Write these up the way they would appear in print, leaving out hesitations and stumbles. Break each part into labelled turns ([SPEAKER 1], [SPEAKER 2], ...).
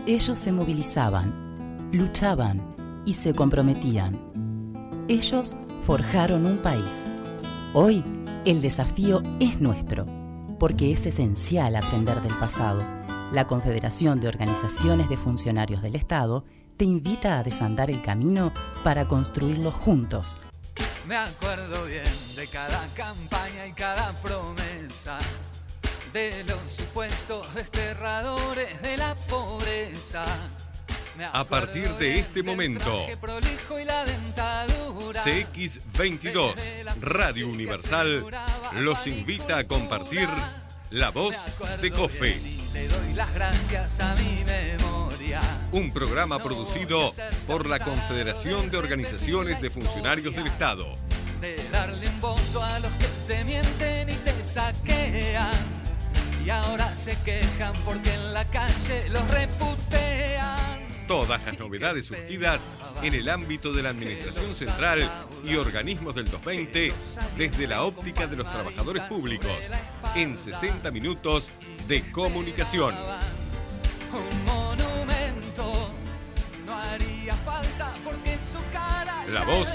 [SPEAKER 1] Ellos se movilizaban, luchaban y se comprometían. Ellos forjaron un país. Hoy, el desafío es nuestro, porque es esencial aprender del pasado. La Confederación de Organizaciones de Funcionarios del Estado te invita a desandar el camino para construirlo juntos.
[SPEAKER 2] Me acuerdo bien de cada campaña y cada promesa, de los supuestos desterradores de la pobreza.
[SPEAKER 3] A partir de este momento, CX22, Radio Universal, los invita a compartir La Voz de COFE.
[SPEAKER 2] Le doy las gracias a mi memoria.
[SPEAKER 3] Un programa producido por la Confederación de Organizaciones de Funcionarios del Estado.
[SPEAKER 2] De darle un voto a los que te mienten y te saquean. Y ahora se quejan porque en la calle los reputean.
[SPEAKER 3] Todas las novedades surgidas en el ámbito de la Administración Central y organismos del 220 desde la óptica de los trabajadores públicos en 60 minutos de comunicación.
[SPEAKER 2] Un monumento no haría falta porque su cara
[SPEAKER 3] La Voz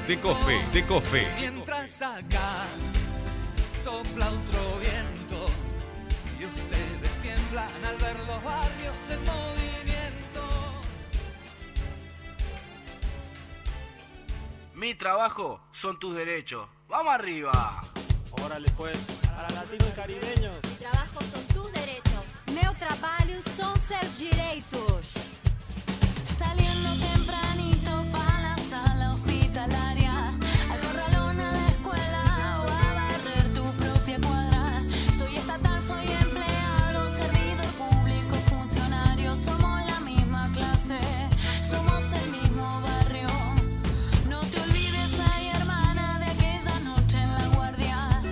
[SPEAKER 3] de COFE.
[SPEAKER 2] Mientras acá sopla otro viento y ustedes tiemblan al ver los barrios en movimiento.
[SPEAKER 4] Mi trabajo son tus derechos. ¡Vamos arriba!
[SPEAKER 5] Órale pues, para latinos y caribeños.
[SPEAKER 6] Mi trabajo son tus derechos. Meu trabalho son seus direitos. Saliendo tempranito pa' la sala hospitalaria, al corralón a la escuela o a barrer tu propia cuadra. Soy estatal, soy empleado, servidor público, funcionario. Somos la misma clase, somos el mismo barrio. No te olvides, ay hermana, de aquella noche en la guardia.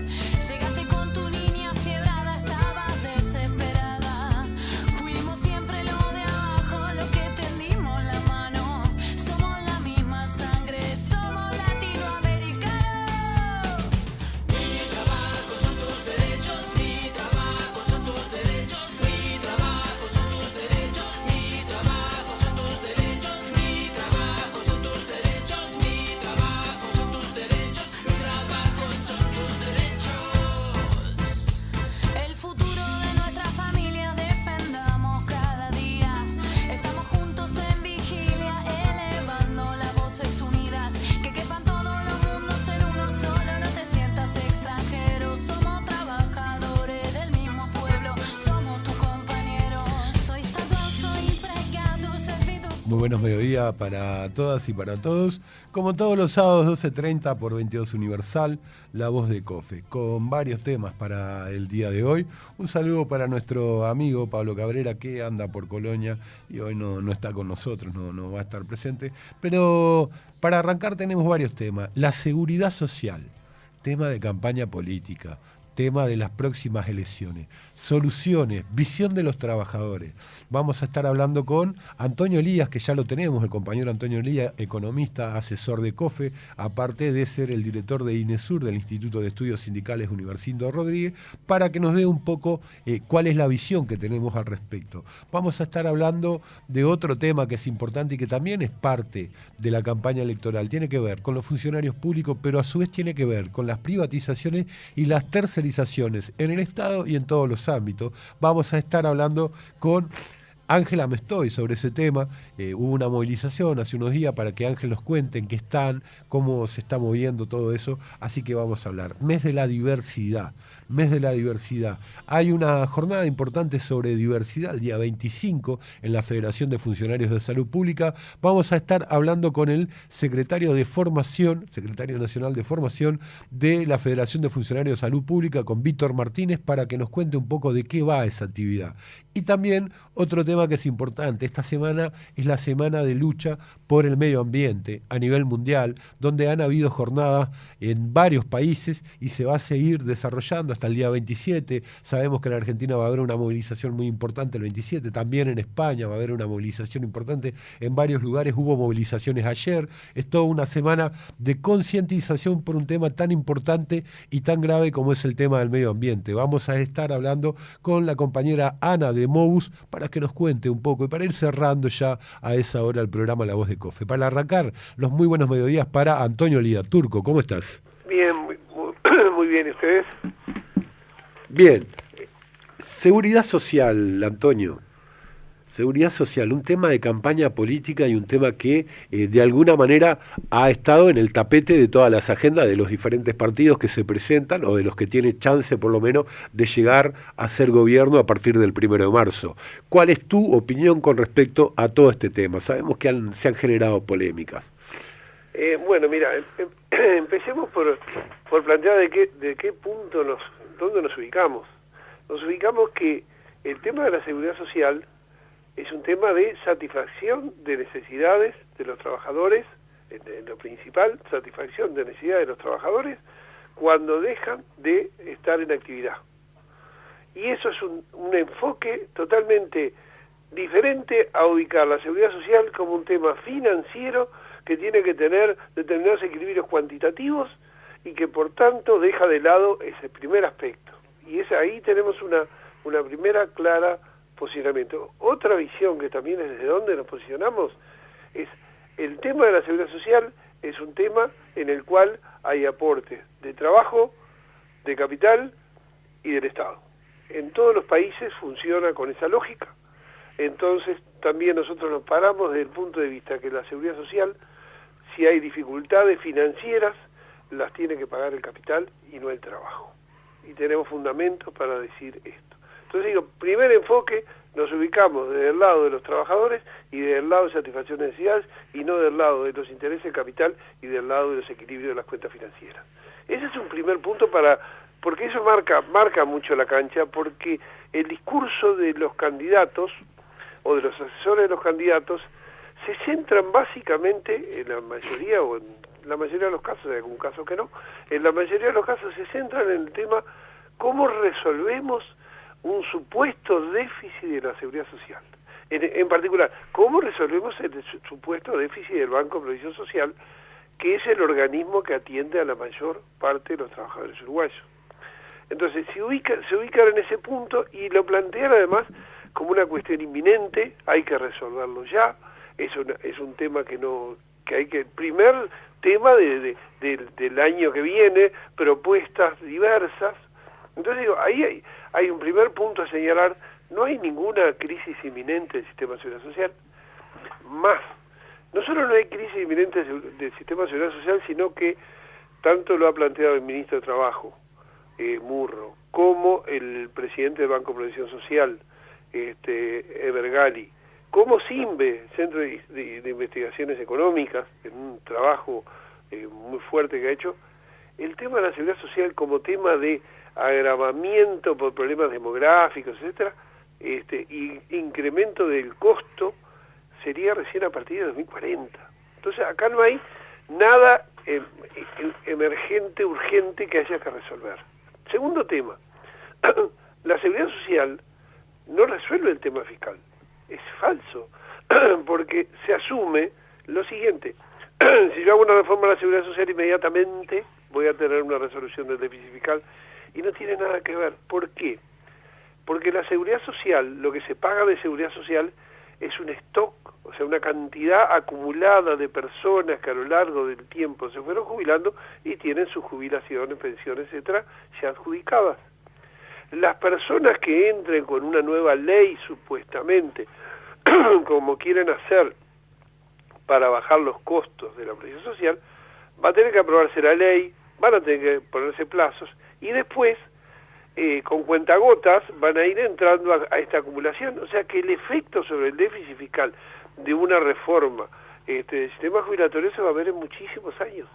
[SPEAKER 6] Llegaste con tu niña fiebrada, estabas desesperada. Fuimos siempre los de abajo, los que tendimos la mano. Somos la misma sangre, somos latinoamericanos. Mi trabajo son tus derechos, mi trabajo son tus derechos, mi trabajo son tus derechos, mi trabajo son tus derechos, mi trabajo son tus derechos, mi trabajo son tus derechos, mi trabajo son tus derechos. El futuro de nuestra familia defendamos cada día. Estamos juntos en vigilia, elevando las voces unidas. Que quepan todos los mundos en uno solo, no te sientas extranjero. Somos trabajadores del mismo pueblo, somos tus compañeros. Soy estatal, soy empleado, servidor.
[SPEAKER 7] Muy buenos mediodías para todas y para todos. Como todos los sábados, 12:30 por 22 Universal, La Voz de COFE, con varios temas para el día de hoy. Un saludo para nuestro amigo Pablo Cabrera, que anda por Colonia y hoy no está con nosotros, no va a estar presente. Pero para arrancar tenemos varios temas. La seguridad social, tema de campaña política, tema de las próximas elecciones, soluciones, visión de los trabajadores. Vamos a estar hablando con Antonio Elías, que ya lo tenemos, el compañero Antonio Elías, economista, asesor de COFE, aparte de ser el director de INESUR, del Instituto de Estudios Sindicales Universindo Rodríguez, para que nos dé un poco cuál es la visión que tenemos al respecto. Vamos a estar hablando de otro tema que es importante y que también es parte de la campaña electoral. Tiene que ver con los funcionarios públicos, pero a su vez tiene que ver con las privatizaciones y las tercerizaciones en el Estado y en todos los ámbitos. Vamos a estar hablando con Ángela Mestoy sobre ese tema. Hubo una movilización hace unos días para que Ángel nos cuente en qué están, cómo se está moviendo todo eso, así que vamos a hablar. Mes de la diversidad. Hay una jornada importante sobre diversidad, el día 25, en la Federación de Funcionarios de Salud Pública. Vamos a estar hablando con el secretario nacional de formación de la Federación de Funcionarios de Salud Pública, con Víctor Martínez, para que nos cuente un poco de qué va esa actividad. Y también otro tema que es importante, esta semana es la semana de lucha por el medio ambiente a nivel mundial, donde han habido jornadas en varios países y se va a seguir desarrollando hasta el día 27. Sabemos que en Argentina va a haber una movilización muy importante el 27, también en España va a haber una movilización importante, en varios lugares hubo movilizaciones ayer. Es toda una semana de concientización por un tema tan importante y tan grave como es el tema del medio ambiente. Vamos a estar hablando con la compañera Ana de de Mobus para que nos cuente un poco y para ir cerrando ya a esa hora el programa La Voz de COFE. Para arrancar, los muy buenos mediodías para Antonio Lida. Turco, ¿cómo estás?
[SPEAKER 8] Bien, muy bien, ¿y ustedes?
[SPEAKER 7] Bien. Seguridad social, Antonio. Seguridad social, un tema de campaña política y un tema que de alguna manera ha estado en el tapete de todas las agendas de los diferentes partidos que se presentan o de los que tienen chance por lo menos de llegar a ser gobierno a partir del 1 de marzo. ¿Cuál es tu opinión con respecto a todo este tema? Sabemos que se han generado polémicas.
[SPEAKER 8] Bueno, mira, empecemos por plantear de qué punto dónde nos ubicamos. Nos ubicamos que el tema de la seguridad social es un tema de satisfacción de necesidades de los trabajadores, en lo principal, satisfacción de necesidades de los trabajadores cuando dejan de estar en actividad. Y eso es un enfoque totalmente diferente a ubicar la seguridad social como un tema financiero que tiene que tener determinados equilibrios cuantitativos y que por tanto deja de lado ese primer aspecto. Y ahí tenemos una primera clara posicionamiento. Otra visión que también es desde donde nos posicionamos es el tema de la seguridad social es un tema en el cual hay aportes de trabajo, de capital y del Estado. En todos los países funciona con esa lógica. Entonces también nosotros nos paramos desde el punto de vista que la seguridad social, si hay dificultades financieras, las tiene que pagar el capital y no el trabajo. Y tenemos fundamentos para decir esto. Entonces digo, primer enfoque, nos ubicamos desde el lado de los trabajadores y desde el lado de satisfacción de necesidades y no del lado de los intereses de capital y del lado de los equilibrios de las cuentas financieras. Ese es un primer punto porque eso marca mucho la cancha, porque el discurso de los candidatos o de los asesores de los candidatos se centran básicamente en la mayoría o en la mayoría de los casos, hay algún caso que no, en la mayoría de los casos se centran en el tema cómo resolvemos un supuesto déficit de la seguridad social. En particular, ¿cómo resolvemos el supuesto déficit del Banco de Previsión Social, que es el organismo que atiende a la mayor parte de los trabajadores uruguayos? Entonces, se ubican en ese punto y lo plantean además como una cuestión inminente, hay que resolverlo ya, es un tema el primer tema del año que viene, propuestas diversas. Entonces digo, ahí hay un primer punto a señalar, no hay ninguna crisis inminente del sistema de seguridad social. Más, no solo no hay crisis inminente del sistema de seguridad social, sino que tanto lo ha planteado el ministro de Trabajo, Murro, como el presidente del Banco de Previsión Social, Evergali, como CIMBE, Centro de Investigaciones Económicas, en un trabajo muy fuerte que ha hecho, el tema de la seguridad social como tema de agravamiento por problemas demográficos, etcétera, y incremento del costo sería recién a partir de 2040. Entonces acá no hay nada emergente, urgente que haya que resolver. Segundo tema, la seguridad social no resuelve el tema fiscal. Es falso, porque se asume lo siguiente: si yo hago una reforma de la seguridad social, inmediatamente voy a tener una resolución del déficit fiscal, y no tiene nada que ver. ¿Por qué? Porque la seguridad social, lo que se paga de seguridad social es un stock, o sea, una cantidad acumulada de personas que a lo largo del tiempo se fueron jubilando y tienen sus jubilaciones, pensiones, etcétera, ya adjudicadas. Las personas que entren con una nueva ley, supuestamente, como quieren hacer para bajar los costos de la previsión social, va a tener que aprobarse la ley, van a tener que ponerse plazos, y después, con cuentagotas, van a ir entrando a esta acumulación. O sea que el efecto sobre el déficit fiscal de una reforma del sistema jubilatorio se va a ver en muchísimos años.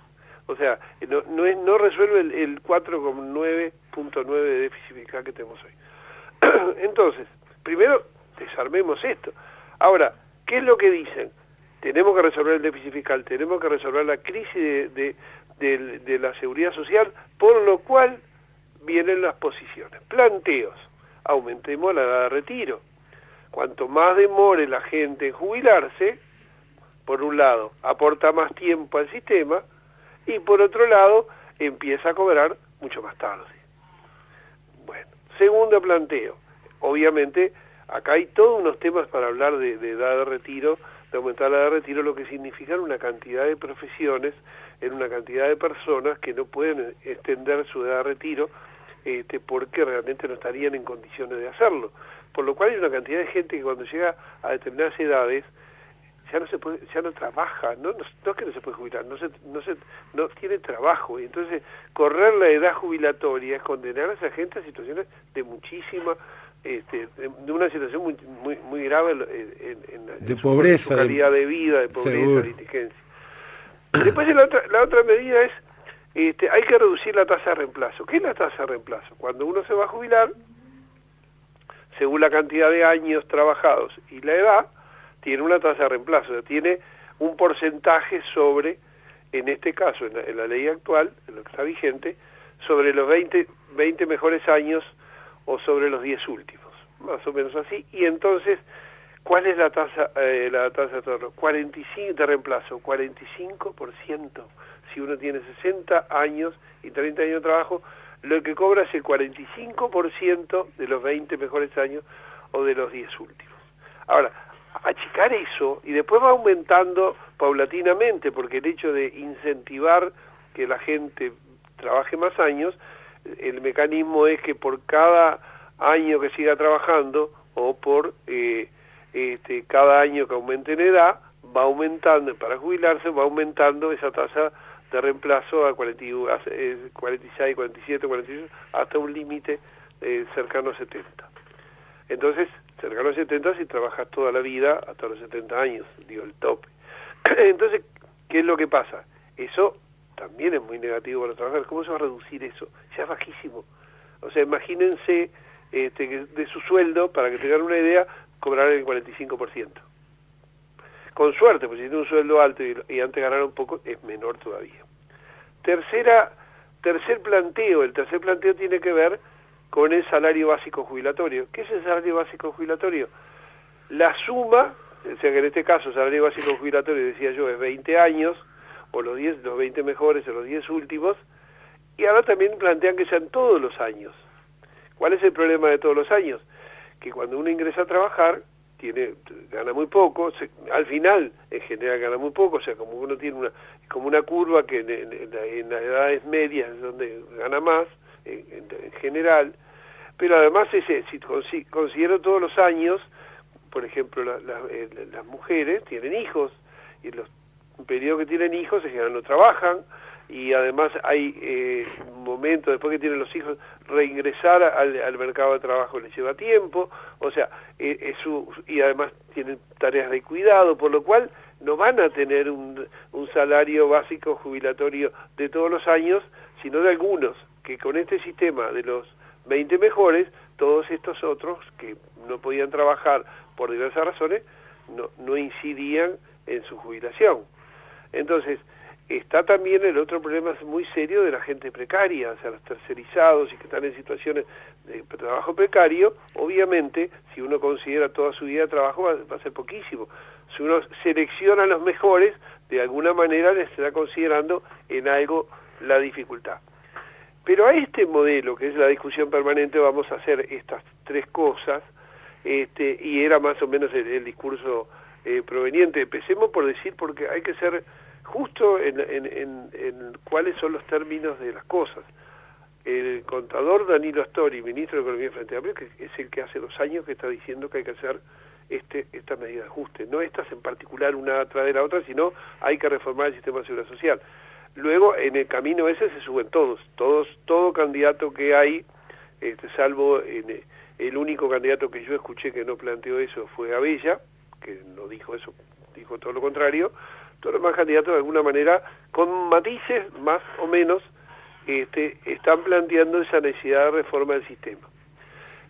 [SPEAKER 8] O sea, no resuelve el 4,9.9 de déficit fiscal que tenemos hoy. Entonces, primero, desarmemos esto. Ahora, ¿qué es lo que dicen? Tenemos que resolver el déficit fiscal, tenemos que resolver la crisis de la seguridad social, por lo cual vienen las posiciones. Planteos: aumentemos la edad de retiro. Cuanto más demore la gente en jubilarse, por un lado, aporta más tiempo al sistema, y por otro lado, empieza a cobrar mucho más tarde. Bueno, segundo planteo: obviamente acá hay todos unos temas para hablar de edad de retiro, de aumentar la edad de retiro, lo que significa una cantidad de profesiones, en una cantidad de personas que no pueden extender su edad de retiro, porque realmente no estarían en condiciones de hacerlo. Por lo cual hay una cantidad de gente que cuando llega a determinadas edades ya no se puede, ya no trabaja, no es que no se puede jubilar, no tiene trabajo, y entonces correr la edad jubilatoria es condenar a esa gente a situaciones de muchísima, de una situación muy grave en
[SPEAKER 7] pobreza,
[SPEAKER 8] su calidad de vida, de pobreza,
[SPEAKER 7] seguro.
[SPEAKER 8] de indigencia. Después la otra medida es, hay que reducir la tasa de reemplazo. ¿Qué es la tasa de reemplazo? Cuando uno se va a jubilar, según la cantidad de años trabajados y la edad, tiene una tasa de reemplazo, o sea, tiene un porcentaje sobre, en este caso, en la ley actual, en lo que está vigente, sobre los 20 mejores años o sobre los 10 últimos, más o menos así. Y entonces, ¿cuál es la tasa de retorno? 45 de reemplazo, 45%. Si uno tiene 60 años y 30 años de trabajo, lo que cobra es el 45% de los 20 mejores años o de los 10 últimos. Ahora, achicar eso y después va aumentando paulatinamente, porque el hecho de incentivar que la gente trabaje más años, el mecanismo es que por cada año que siga trabajando o por cada año que aumente en edad, va aumentando, para jubilarse va aumentando esa tasa de reemplazo a 46, 47, 48, hasta un límite cercano a 70. Entonces, cercano a 70 si trabajas toda la vida hasta los 70 años, digo, el tope. Entonces, ¿qué es lo que pasa? Eso también es muy negativo para los trabajadores. ¿Cómo se va a reducir eso? Ya es bajísimo. O sea, imagínense que de su sueldo, para que tengan una idea, cobrar el 45%. Con suerte, pues si tiene un sueldo alto y antes ganaron poco, es menor todavía. Tercer planteo. El tercer planteo tiene que ver con el salario básico jubilatorio. ¿Qué es el salario básico jubilatorio? La suma, o sea que en este caso el salario básico jubilatorio, decía yo, es 20 años, o los 20 mejores o los 10 últimos, y ahora también plantean que sean todos los años. ¿Cuál es el problema de todos los años? Que cuando uno ingresa a trabajar, gana muy poco, al final en general gana muy poco, o sea, como uno tiene como una curva que en las edades medias es donde gana más, en general, pero además si considero todos los años, por ejemplo, las mujeres tienen hijos, y en los periodos que tienen hijos en general no trabajan, y además hay momentos después que tienen los hijos, reingresar al mercado de trabajo les lleva tiempo, o sea, y además tienen tareas de cuidado, por lo cual no van a tener un salario básico jubilatorio de todos los años, sino de algunos, que con este sistema de los 20 mejores, todos estos otros que no podían trabajar por diversas razones, no incidían en su jubilación. Entonces, está también el otro problema muy serio de la gente precaria, o sea, los tercerizados y que están en situaciones de trabajo precario. Obviamente, si uno considera toda su vida de trabajo, va a ser poquísimo. Si uno selecciona a los mejores, de alguna manera les está considerando en algo la dificultad. Pero a este modelo, que es la discusión permanente, vamos a hacer estas tres cosas, y era más o menos el discurso proveniente. Empecemos por decir, porque hay que ser justo en cuáles son los términos de las cosas. El contador Danilo Astori, ministro de Economía del Frente Amplio, que es el que hace 2 años que está diciendo que hay que hacer esta medida de ajuste, no estas en particular una tras de la otra, sino hay que reformar el sistema de seguridad social. Luego, en el camino ese se suben todo candidato que hay, salvo el único candidato que yo escuché que no planteó eso fue Abella, que no dijo eso, dijo todo lo contrario. Todos los demás candidatos de alguna manera, con matices más o menos, están planteando esa necesidad de reforma del sistema.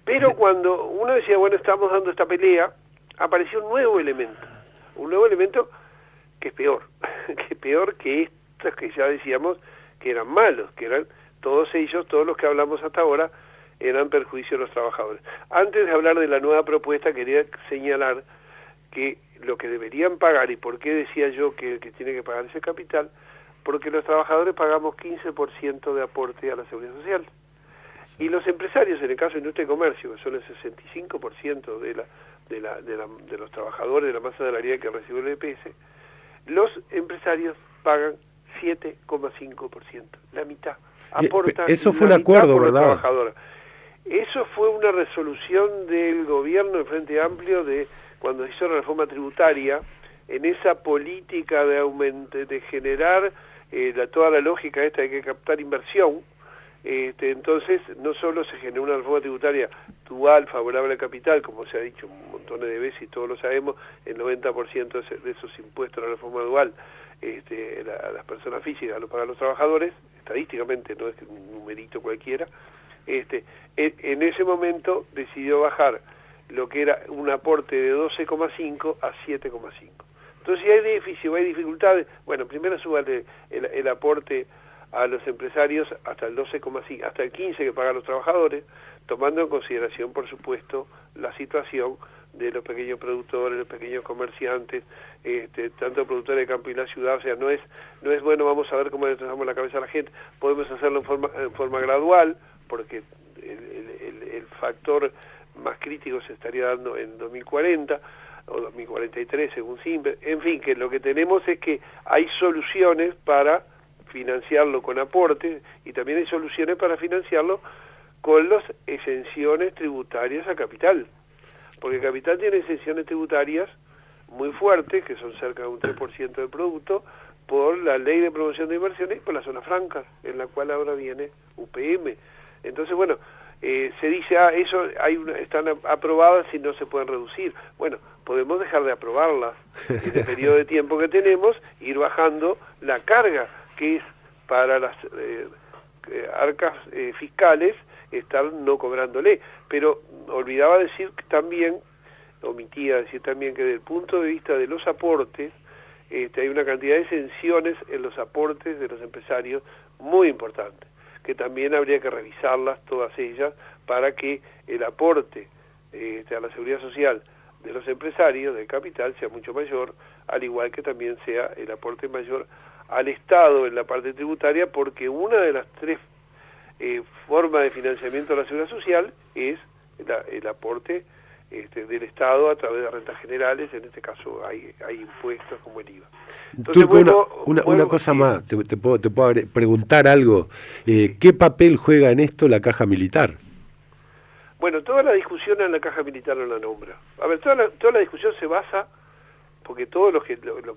[SPEAKER 8] Pero cuando uno decía, bueno, estamos dando esta pelea, apareció un nuevo elemento que es peor, que estos que ya decíamos que eran malos, que eran todos los que hablamos hasta ahora, eran perjuicio de los trabajadores. Antes de hablar de la nueva propuesta, quería señalar que lo que deberían pagar, y por qué decía yo que tiene que pagar ese capital, porque los trabajadores pagamos 15% de aporte a la Seguridad Social. Y los empresarios, en el caso de industria y comercio, que son el 65% de los trabajadores de la masa salarial que recibe el EPS, los empresarios pagan 7,5%, la mitad. Aportan
[SPEAKER 7] eso fue
[SPEAKER 8] la
[SPEAKER 7] un acuerdo,
[SPEAKER 8] mitad por
[SPEAKER 7] ¿verdad?
[SPEAKER 8] los trabajadores. Eso fue una resolución del gobierno del Frente Amplio de cuando se hizo la reforma tributaria, en esa política de aumento, de generar toda la lógica esta de que captar inversión. Entonces no solo se generó una reforma tributaria dual, favorable al capital, como se ha dicho un montón de veces y todos lo sabemos, el 90% de esos impuestos a la reforma dual a las personas físicas lo pagan los trabajadores, estadísticamente, no es un numerito cualquiera. En ese momento decidió bajar lo que era un aporte de 12,5 a 7,5. Entonces, si hay déficit o hay dificultades, bueno, primero súbale el aporte a los empresarios hasta el 12,5, hasta el 15 que pagan los trabajadores, tomando en consideración, por supuesto, la situación de los pequeños productores, los pequeños comerciantes, tanto productores de campo y la ciudad. O sea, no es bueno, vamos a ver cómo le trazamos la cabeza a la gente, podemos hacerlo en forma gradual, porque el factor más crítico se estaría dando en 2040 o 2043 según Simber. En fin, que lo que tenemos es que hay soluciones para financiarlo con aportes y también hay soluciones para financiarlo con las exenciones tributarias a capital, porque capital tiene exenciones tributarias muy fuertes, que son cerca de un 3% del producto, por la ley de promoción de inversiones y por la zona franca, en la cual ahora viene UPM. Entonces, bueno, se dice, eso están aprobadas y no se pueden reducir. Bueno, podemos dejar de aprobarlas en el periodo de tiempo que tenemos, ir bajando la carga, que es para las arcas fiscales, estar no cobrándole. Pero olvidaba decir también, omitía decir también que desde el punto de vista de los aportes, hay una cantidad de exenciones en los aportes de los empresarios muy importantes, que también habría que revisarlas todas ellas para que el aporte a la seguridad social de los empresarios, del capital, sea mucho mayor, al igual que también sea el aporte mayor al Estado en la parte tributaria, porque una de las tres formas de financiamiento de la seguridad social es el aporte del Estado a través de rentas generales. En este caso hay impuestos como el IVA. Entonces,
[SPEAKER 7] una cosa más, te puedo preguntar algo. ¿Qué papel juega en esto la Caja Militar?
[SPEAKER 8] Bueno, toda la discusión en la Caja Militar no la nombra. A ver, toda la discusión se basa, porque todo lo que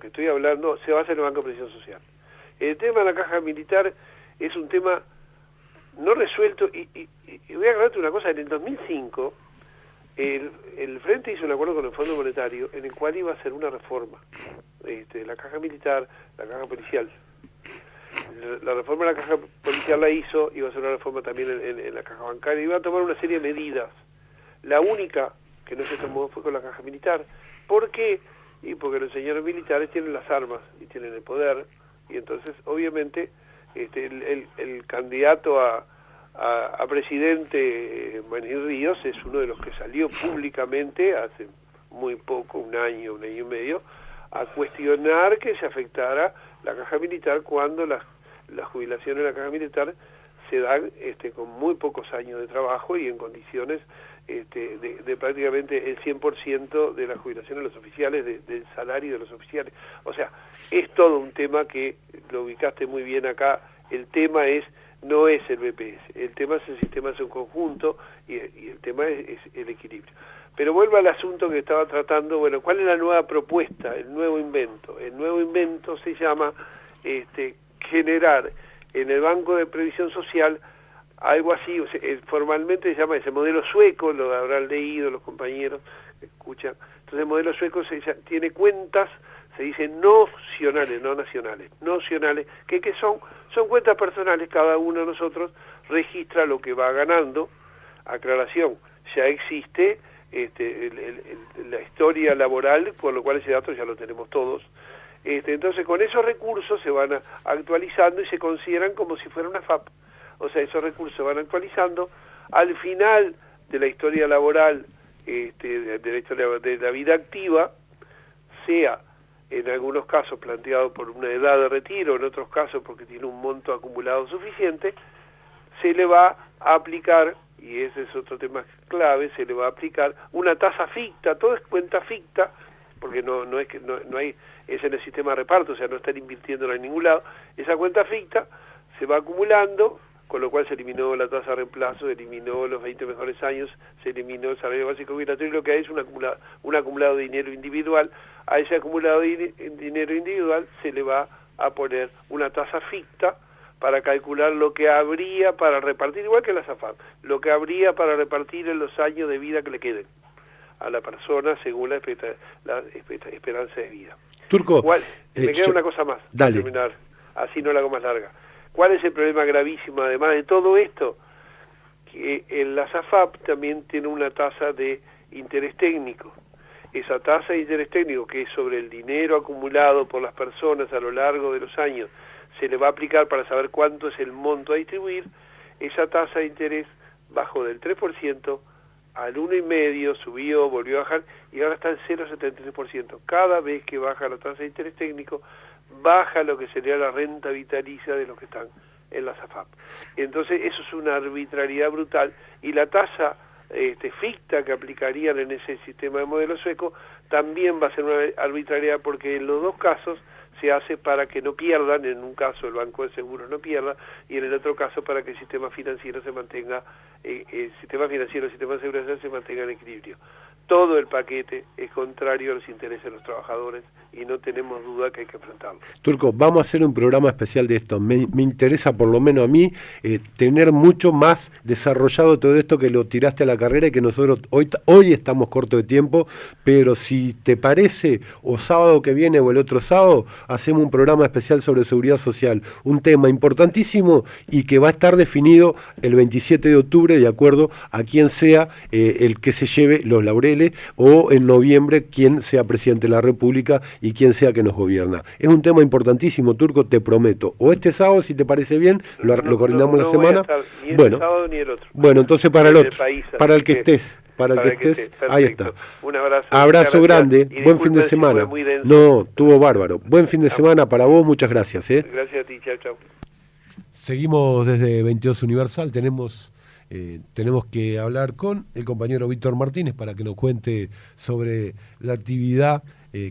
[SPEAKER 8] estoy hablando se basa en el Banco de Previsión Social. El tema de la Caja Militar es un tema no resuelto, y voy a aclararte una cosa. En el 2005 el Frente hizo un acuerdo con el Fondo Monetario en el cual iba a hacer una reforma, la Caja Militar, la Caja Policial. La reforma de la Caja Policial la hizo, iba a hacer una reforma también en la Caja Bancaria, iba a tomar una serie de medidas. La única que no se tomó fue con la Caja Militar. ¿Por qué? Y porque los señores militares tienen las armas y tienen el poder, y entonces obviamente el candidato a presidente, Manuel Ríos, es uno de los que salió públicamente hace muy poco, un año y medio, a cuestionar que se afectara la Caja Militar cuando las jubilaciones de la Caja Militar se dan con muy pocos años de trabajo y en condiciones de prácticamente el 100% de la jubilación de los oficiales, del salario de los oficiales. O sea, es todo un tema que lo ubicaste muy bien acá. El tema no es el BPS, el tema es el sistema en su conjunto y el tema es el equilibrio. Pero vuelvo al asunto que estaba tratando. Bueno, ¿cuál es la nueva propuesta, el nuevo invento? El nuevo invento se llama generar en el Banco de Previsión Social algo así, o sea, formalmente se llama ese modelo sueco, lo habrán leído los compañeros que escuchan. Entonces el modelo sueco tiene cuentas, se dice nocionales, no nacionales, nocionales, que son cuentas personales. Cada uno de nosotros registra lo que va ganando. Aclaración, ya existe la historia laboral, por lo cual ese dato ya lo tenemos todos. Entonces con esos recursos se van actualizando y se consideran como si fuera una FAP. O sea, esos recursos se van actualizando. Al final de la historia laboral, de la historia de la vida activa, sea en algunos casos planteado por una edad de retiro, en otros casos porque tiene un monto acumulado suficiente, se le va a aplicar, y ese es otro tema clave, se le va a aplicar una tasa ficta, todo es cuenta ficta, porque no hay, es en el sistema de reparto, o sea, no están invirtiéndola en ningún lado. Esa cuenta ficta se va acumulando, con lo cual se eliminó la tasa de reemplazo, se eliminó los 20 mejores años, se eliminó el salario básico obligatorio, y lo que hay es un acumulado de dinero individual. A ese acumulado de dinero individual se le va a poner una tasa ficta para calcular lo que habría para repartir, igual que la SAFAP, lo que habría para repartir en los años de vida que le queden a la persona según la esperanza de vida.
[SPEAKER 7] Turco,
[SPEAKER 8] me queda una cosa más,
[SPEAKER 7] dale.
[SPEAKER 8] para terminar, así no la hago más larga. ¿Cuál es el problema gravísimo, además de todo esto? Que la SAFAP también tiene una tasa de interés técnico. Esa tasa de interés técnico, que es sobre el dinero acumulado por las personas a lo largo de los años, se le va a aplicar para saber cuánto es el monto a distribuir. Esa tasa de interés bajó del 3% al 1,5%, subió, volvió a bajar, y ahora está en 0,73%. Cada vez que baja la tasa de interés técnico, baja lo que sería la renta vitalicia de los que están en la SAFAP. Entonces eso es una arbitrariedad brutal, y la tasa ficta que aplicarían en ese sistema de modelo sueco también va a ser una arbitrariedad, porque en los dos casos se hace para que no pierdan, en un caso el Banco de Seguros no pierda, y en el otro caso para que el sistema financiero se mantenga, el sistema financiero, el sistema de seguridad se mantenga en equilibrio. Todo el paquete es contrario a los intereses de los trabajadores, y no tenemos duda que hay que enfrentarlo.
[SPEAKER 7] Turco, vamos a hacer un programa especial de esto. Me interesa, por lo menos a mí, tener mucho más desarrollado todo esto, que lo tiraste a la carrera y que nosotros hoy estamos cortos de tiempo, pero si te parece, o sábado que viene o el otro sábado, hacemos un programa especial sobre seguridad social, un tema importantísimo y que va a estar definido el 27 de octubre de acuerdo a quién sea el que se lleve los laureles, o en noviembre quién sea presidente de la República y quién sea que nos gobierna. Es un tema importantísimo, Turco, te prometo. O este sábado, si te parece bien, lo coordinamos la semana.
[SPEAKER 8] Ni el sábado ni el otro.
[SPEAKER 7] Bueno, entonces para el otro,
[SPEAKER 8] país,
[SPEAKER 7] para el que estés. Para el que estés, ahí está.
[SPEAKER 8] Un abrazo.
[SPEAKER 7] Abrazo grande, buen fin de semana. No, estuvo bárbaro. Buen fin de semana para vos, muchas gracias.
[SPEAKER 8] Gracias a ti, chao, chao.
[SPEAKER 7] Seguimos desde 22 Universal, tenemos que hablar con el compañero Víctor Martínez para que nos cuente sobre la actividad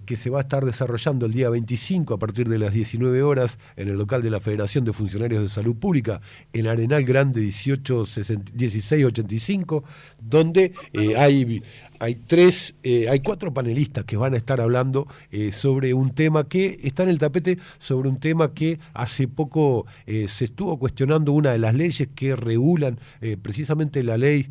[SPEAKER 7] que se va a estar desarrollando el día 25 a partir de las 19 horas en el local de la Federación de Funcionarios de Salud Pública, en Arenal Grande 1685, donde hay 4 panelistas que van a estar hablando sobre un tema que está en el tapete, sobre un tema que hace poco se estuvo cuestionando, una de las leyes que regulan, precisamente la ley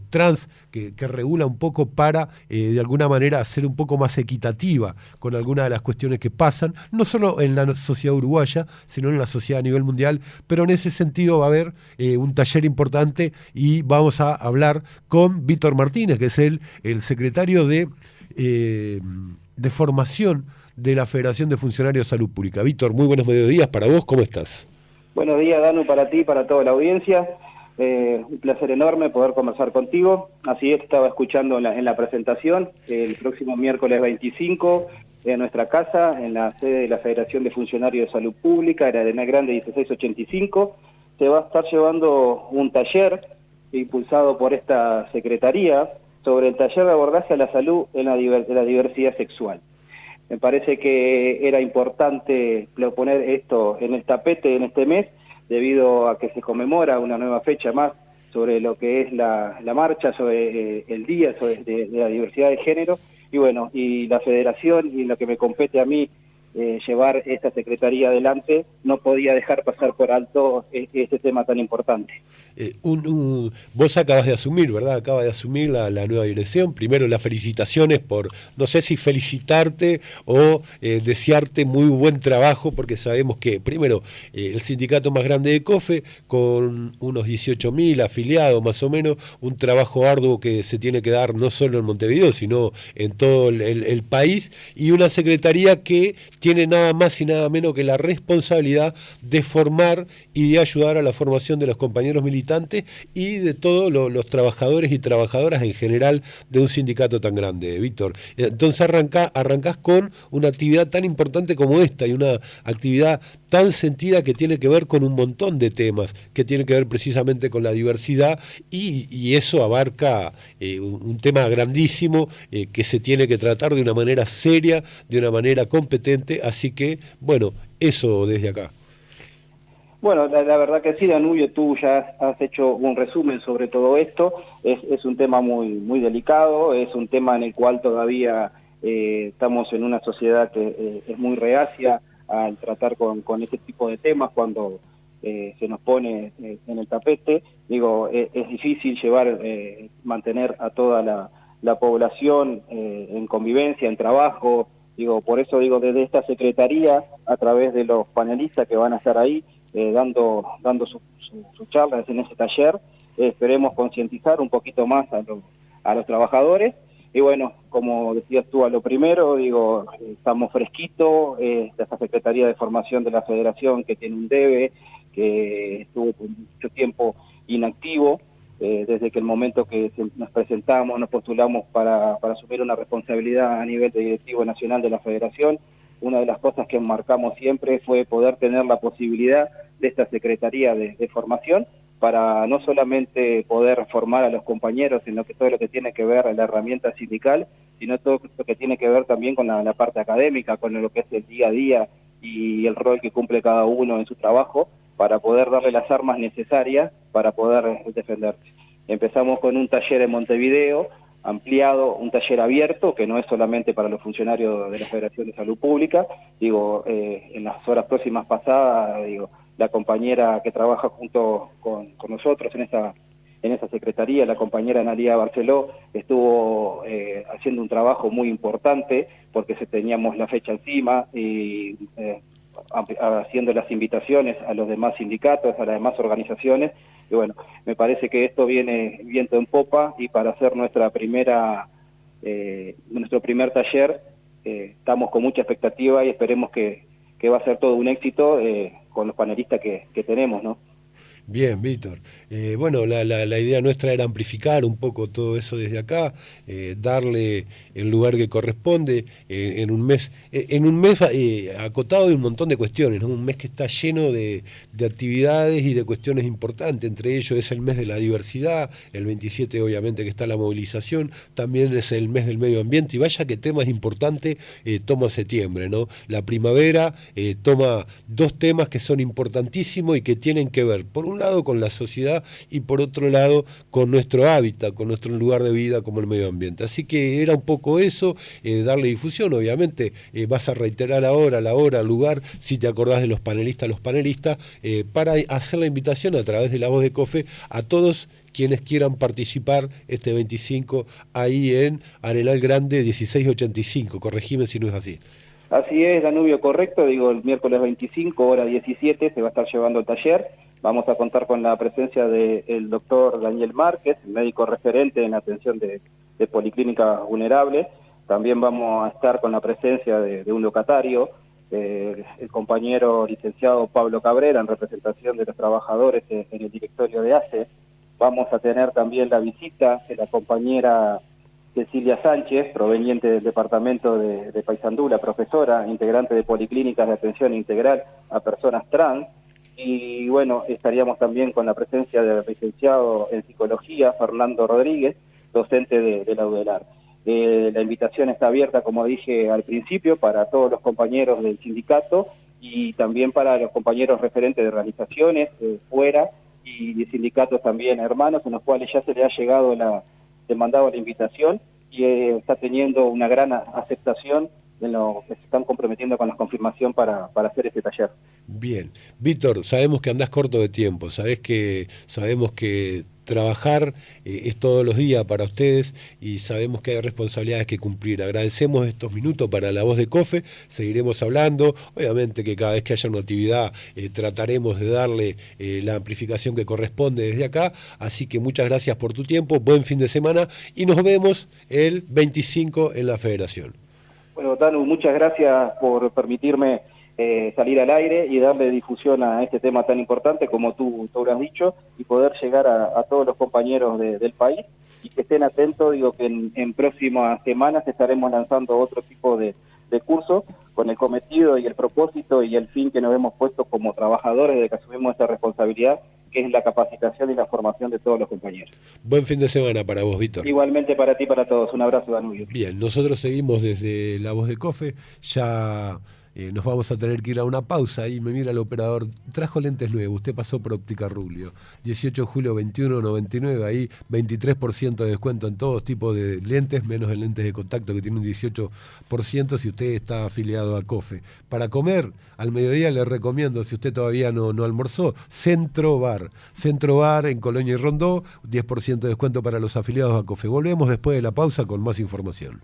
[SPEAKER 7] trans, que regula un poco para, de alguna manera, hacer un poco más equitativa con algunas de las cuestiones que pasan, no solo en la sociedad uruguaya, sino en la sociedad a nivel mundial, pero en ese sentido va a haber un taller importante, y vamos a hablar con Víctor Martínez, que es el secretario de formación de la Federación de Funcionarios de Salud Pública. Víctor, muy buenos mediodías para vos, ¿cómo estás?
[SPEAKER 9] Buenos días, Danu, para ti, para toda la audiencia. Un placer enorme poder conversar contigo. Así es, estaba escuchando en la presentación, el próximo miércoles 25, en nuestra casa, en la sede de la Federación de Funcionarios de Salud Pública, en Arenal Grande 1685, se va a estar llevando un taller impulsado por esta secretaría sobre el taller de abordaje a la salud en la diversidad sexual. Me parece que era importante poner esto en el tapete en este mes, debido a que se conmemora una nueva fecha más sobre lo que es la marcha, sobre el día de la diversidad de género, y bueno, y la federación, y lo que me compete a mí, llevar esta secretaría adelante, no podía dejar pasar por alto este tema tan importante.
[SPEAKER 7] Vos acabas de asumir, ¿verdad? Acabas de asumir la nueva dirección. Primero, las felicitaciones por, no sé si felicitarte o desearte muy buen trabajo, porque sabemos que, primero, el sindicato más grande de COFE, con unos 18.000 afiliados más o menos, un trabajo arduo que se tiene que dar no solo en Montevideo, sino en todo el país, y una secretaría que tiene nada más y nada menos que la responsabilidad de formar y de ayudar a la formación de los compañeros militantes y de todos los trabajadores y trabajadoras en general de un sindicato tan grande, Víctor. Entonces arrancás con una actividad tan importante como esta, y una actividad tan sentida que tiene que ver con un montón de temas, que tiene que ver precisamente con la diversidad y eso abarca un tema grandísimo que se tiene que tratar de una manera seria, de una manera competente, así que, bueno, eso desde acá.
[SPEAKER 9] Bueno, la verdad que sí, Danubio, tú ya has hecho un resumen sobre todo esto. Es un tema muy delicado, es un tema en el cual todavía estamos en una sociedad que es muy reacia al tratar con este tipo de temas cuando se nos pone en el tapete. Digo, es difícil mantener a toda la población en convivencia, en trabajo. Digo, por eso digo, desde esta secretaría, a través de los panelistas que van a estar ahí, dando sus charlas en ese taller, esperemos concientizar un poquito más a los trabajadores. Y bueno, como decías tú a lo primero, digo, estamos fresquitos, esta Secretaría de Formación de la Federación que tiene un debe, que estuvo por mucho tiempo inactivo, desde que el momento que nos presentamos, nos postulamos para asumir una responsabilidad a nivel de directivo nacional de la Federación. Una de las cosas que marcamos siempre fue poder tener la posibilidad de esta Secretaría de Formación para no solamente poder formar a los compañeros en todo lo que tiene que ver a la herramienta sindical, sino todo lo que tiene que ver también con la parte académica, con lo que es el día a día y el rol que cumple cada uno en su trabajo, para poder darle las armas necesarias para poder defenderse. Empezamos con un taller en Montevideo, ampliado, un taller abierto, que no es solamente para los funcionarios de la Federación de Salud Pública. Digo, en las horas próximas pasadas, digo, la compañera que trabaja junto con nosotros en esa secretaría, la compañera Analia Barceló, estuvo haciendo un trabajo muy importante, porque teníamos la fecha encima, y haciendo las invitaciones a los demás sindicatos, a las demás organizaciones. Y bueno, me parece que esto viene viento en popa, y para hacer nuestro primer taller estamos con mucha expectativa y esperemos que va a ser todo un éxito con los panelistas que tenemos, ¿no?
[SPEAKER 7] Bien, Víctor. Bueno, la idea nuestra era amplificar un poco todo eso desde acá, darle el lugar que corresponde en un mes acotado de un montón de cuestiones, ¿no? Un mes que está lleno de actividades y de cuestiones importantes. Entre ellos es el mes de la diversidad, el 27 obviamente que está la movilización, también es el mes del medio ambiente, y vaya que temas importantes toma septiembre, ¿no? La primavera toma dos temas que son importantísimos y que tienen que ver, por un lado, con la sociedad, y por otro lado, con nuestro hábitat, con nuestro lugar de vida como el medio ambiente. Así que era un poco eso, darle difusión. Obviamente vas a reiterar ahora la hora, el lugar, si te acordás de los panelistas, para hacer la invitación a través de la voz de COFE a todos quienes quieran participar este 25 ahí en Arenal Grande 1685, corregime si no es así.
[SPEAKER 9] Así es, Danubio, correcto. Digo, el miércoles 25, hora 17, se va a estar llevando el taller. Vamos a contar con la presencia del doctor Daniel Márquez, médico referente en atención de policlínica vulnerable. También vamos a estar con la presencia de un locatario, el compañero licenciado Pablo Cabrera, en representación de los trabajadores en el directorio de ACE. Vamos a tener también la visita de la compañera Cecilia Sánchez, proveniente del departamento de Paysandú, la profesora, integrante de Policlínicas de Atención Integral a Personas Trans. Y bueno, estaríamos también con la presencia del licenciado en Psicología, Fernando Rodríguez, docente de la UDELAR. La invitación está abierta, como dije al principio, para todos los compañeros del sindicato y también para los compañeros referentes de organizaciones fuera y de sindicatos también hermanos, en los cuales ya se le ha llegado mandado la invitación y está teniendo una gran aceptación de lo que se están comprometiendo con la confirmación para hacer este taller.
[SPEAKER 7] Bien. Víctor, sabemos que andás corto de tiempo, sabemos que trabajar es todos los días para ustedes y sabemos que hay responsabilidades que cumplir. Agradecemos estos minutos para la voz de COFE, seguiremos hablando, obviamente que cada vez que haya una actividad trataremos de darle la amplificación que corresponde desde acá, así que muchas gracias por tu tiempo, buen fin de semana y nos vemos el 25 en la Federación.
[SPEAKER 9] Bueno, Tanu, muchas gracias por permitirme salir al aire y darle difusión a este tema tan importante como tú lo has dicho y poder llegar a todos los compañeros del país y que estén atentos. Digo que en próximas semanas estaremos lanzando otro tipo de cursos con el cometido y el propósito y el fin que nos hemos puesto como trabajadores de que asumimos esta responsabilidad, que es la capacitación y la formación de todos los compañeros.
[SPEAKER 7] Buen fin de semana para vos, Víctor.
[SPEAKER 9] Igualmente para ti y para todos. Un abrazo, Danubio.
[SPEAKER 7] Bien, nosotros seguimos desde La Voz de COFE, ya nos vamos a tener que ir a una pausa. Ahí me mira el operador, trajo lentes nuevos, usted pasó por Óptica Rubio, 18 de julio 21.99, ahí 23% de descuento en todos tipos de lentes, menos en lentes de contacto que tiene un 18% si usted está afiliado a COFE. Para comer al mediodía le recomiendo, si usted todavía no almorzó, Centro Bar en Colonia y Rondó, 10% de descuento para los afiliados a COFE. Volvemos después de la pausa con más información.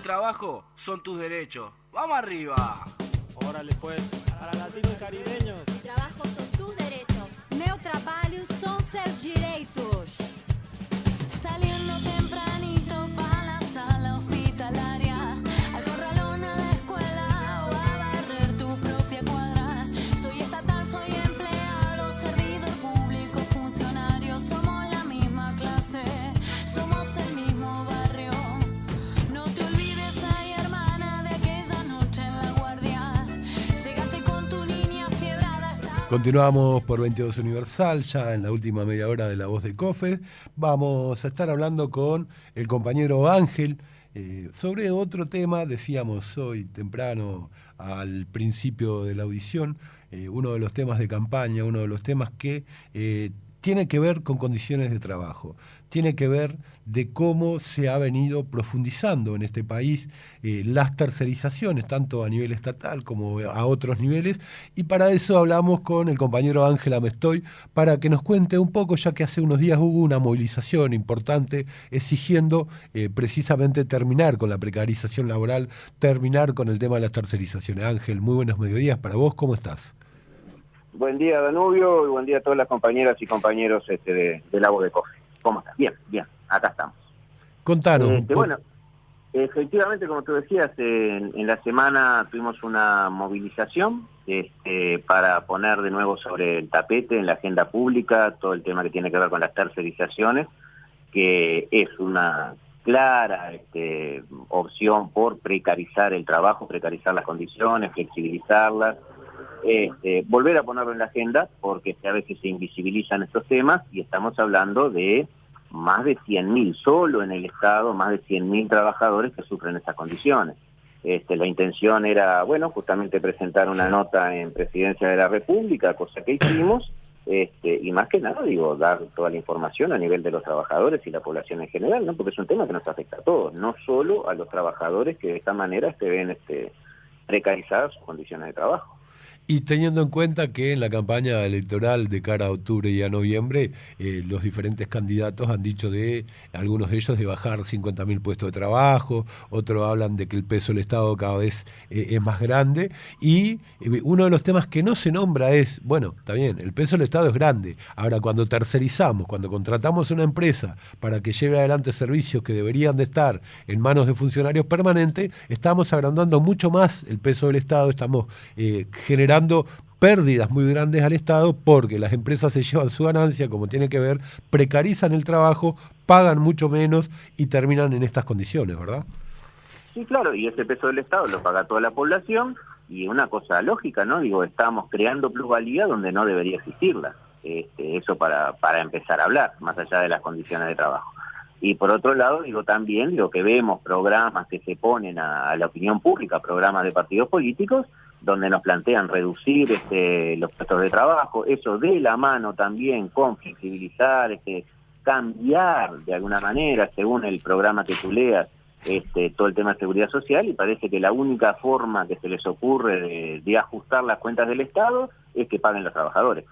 [SPEAKER 4] Trabajo son tus derechos. ¡Vamos arriba!
[SPEAKER 5] Órale pues, para latinos y caribeños.
[SPEAKER 6] Mi trabajo son tus derechos. Meu trabalho son seus direitos. Saliendo tempranito pa' la sala hospitalaria, al corralón, a la escuela o a barrer tu propia cuadra. Soy estatal, soy empleado, servidor público, funcionario. Somos la misma clase, somos el mismo barrio. No te olvides, ay hermana, de aquella noche en La Guardia. Llegaste con tu niña fiebrada.
[SPEAKER 7] Continuamos por 22 Universal, ya en la última media hora de La Voz de COFE. Vamos a estar hablando con el compañero Ángel sobre otro tema. Decíamos hoy temprano al principio de la audición, uno de los temas de campaña, uno de los temas que tiene que ver con condiciones de trabajo, tiene que ver de cómo se ha venido profundizando en este país las tercerizaciones, tanto a nivel estatal como a otros niveles, y para eso hablamos con el compañero Ángel Amestoy, para que nos cuente un poco, ya que hace unos días hubo una movilización importante exigiendo precisamente terminar con la precarización laboral, terminar con el tema de las tercerizaciones. Ángel, muy buenos mediodías para vos, ¿cómo estás?
[SPEAKER 10] Buen día, Danubio, y buen día a todas las compañeras y compañeros de La Voz de COFE. ¿Cómo estás? Bien, acá estamos.
[SPEAKER 7] Contanos.
[SPEAKER 10] Bueno, efectivamente, como tú decías, en la semana tuvimos una movilización para poner de nuevo sobre el tapete en la agenda pública todo el tema que tiene que ver con las tercerizaciones, que es una clara opción por precarizar el trabajo, precarizar las condiciones, flexibilizarlas, volver a ponerlo en la agenda, porque a veces se invisibilizan estos temas y estamos hablando de más de 100.000, solo en el Estado, más de 100.000 trabajadores que sufren esas condiciones. La intención era, bueno, justamente presentar una nota en Presidencia de la República, cosa que hicimos, y más que nada, dar toda la información a nivel de los trabajadores y la población en general, ¿no? Porque es un tema que nos afecta a todos, no solo a los trabajadores que de esta manera se ven precarizadas sus condiciones de trabajo.
[SPEAKER 7] Y teniendo en cuenta que en la campaña electoral de cara a octubre y a noviembre, los diferentes candidatos han dicho algunos de ellos, de bajar 50.000 puestos de trabajo, otros hablan de que el peso del Estado cada vez es más grande, y uno de los temas que no se nombra es, bueno, está bien, el peso del Estado es grande, ahora cuando tercerizamos, cuando contratamos una empresa para que lleve adelante servicios que deberían de estar en manos de funcionarios permanentes, estamos agrandando mucho más el peso del Estado, estamos generando pérdidas muy grandes al Estado, porque las empresas se llevan su ganancia, como tiene que ver, precarizan el trabajo, pagan mucho menos y terminan en estas condiciones, ¿verdad?
[SPEAKER 10] Sí, claro, y ese peso del Estado lo paga toda la población, y una cosa lógica, ¿no? Estamos creando plusvalía donde no debería existirla. Eso para empezar a hablar, más allá de las condiciones de trabajo. Y por otro lado, también que vemos programas que se ponen a la opinión pública, programas de partidos políticos, donde nos plantean reducir los puestos de trabajo, eso de la mano también con flexibilizar, cambiar de alguna manera, según el programa que tú leas, todo el tema de seguridad social, y parece que la única forma que se les ocurre de ajustar las cuentas del Estado es que paguen los trabajadores.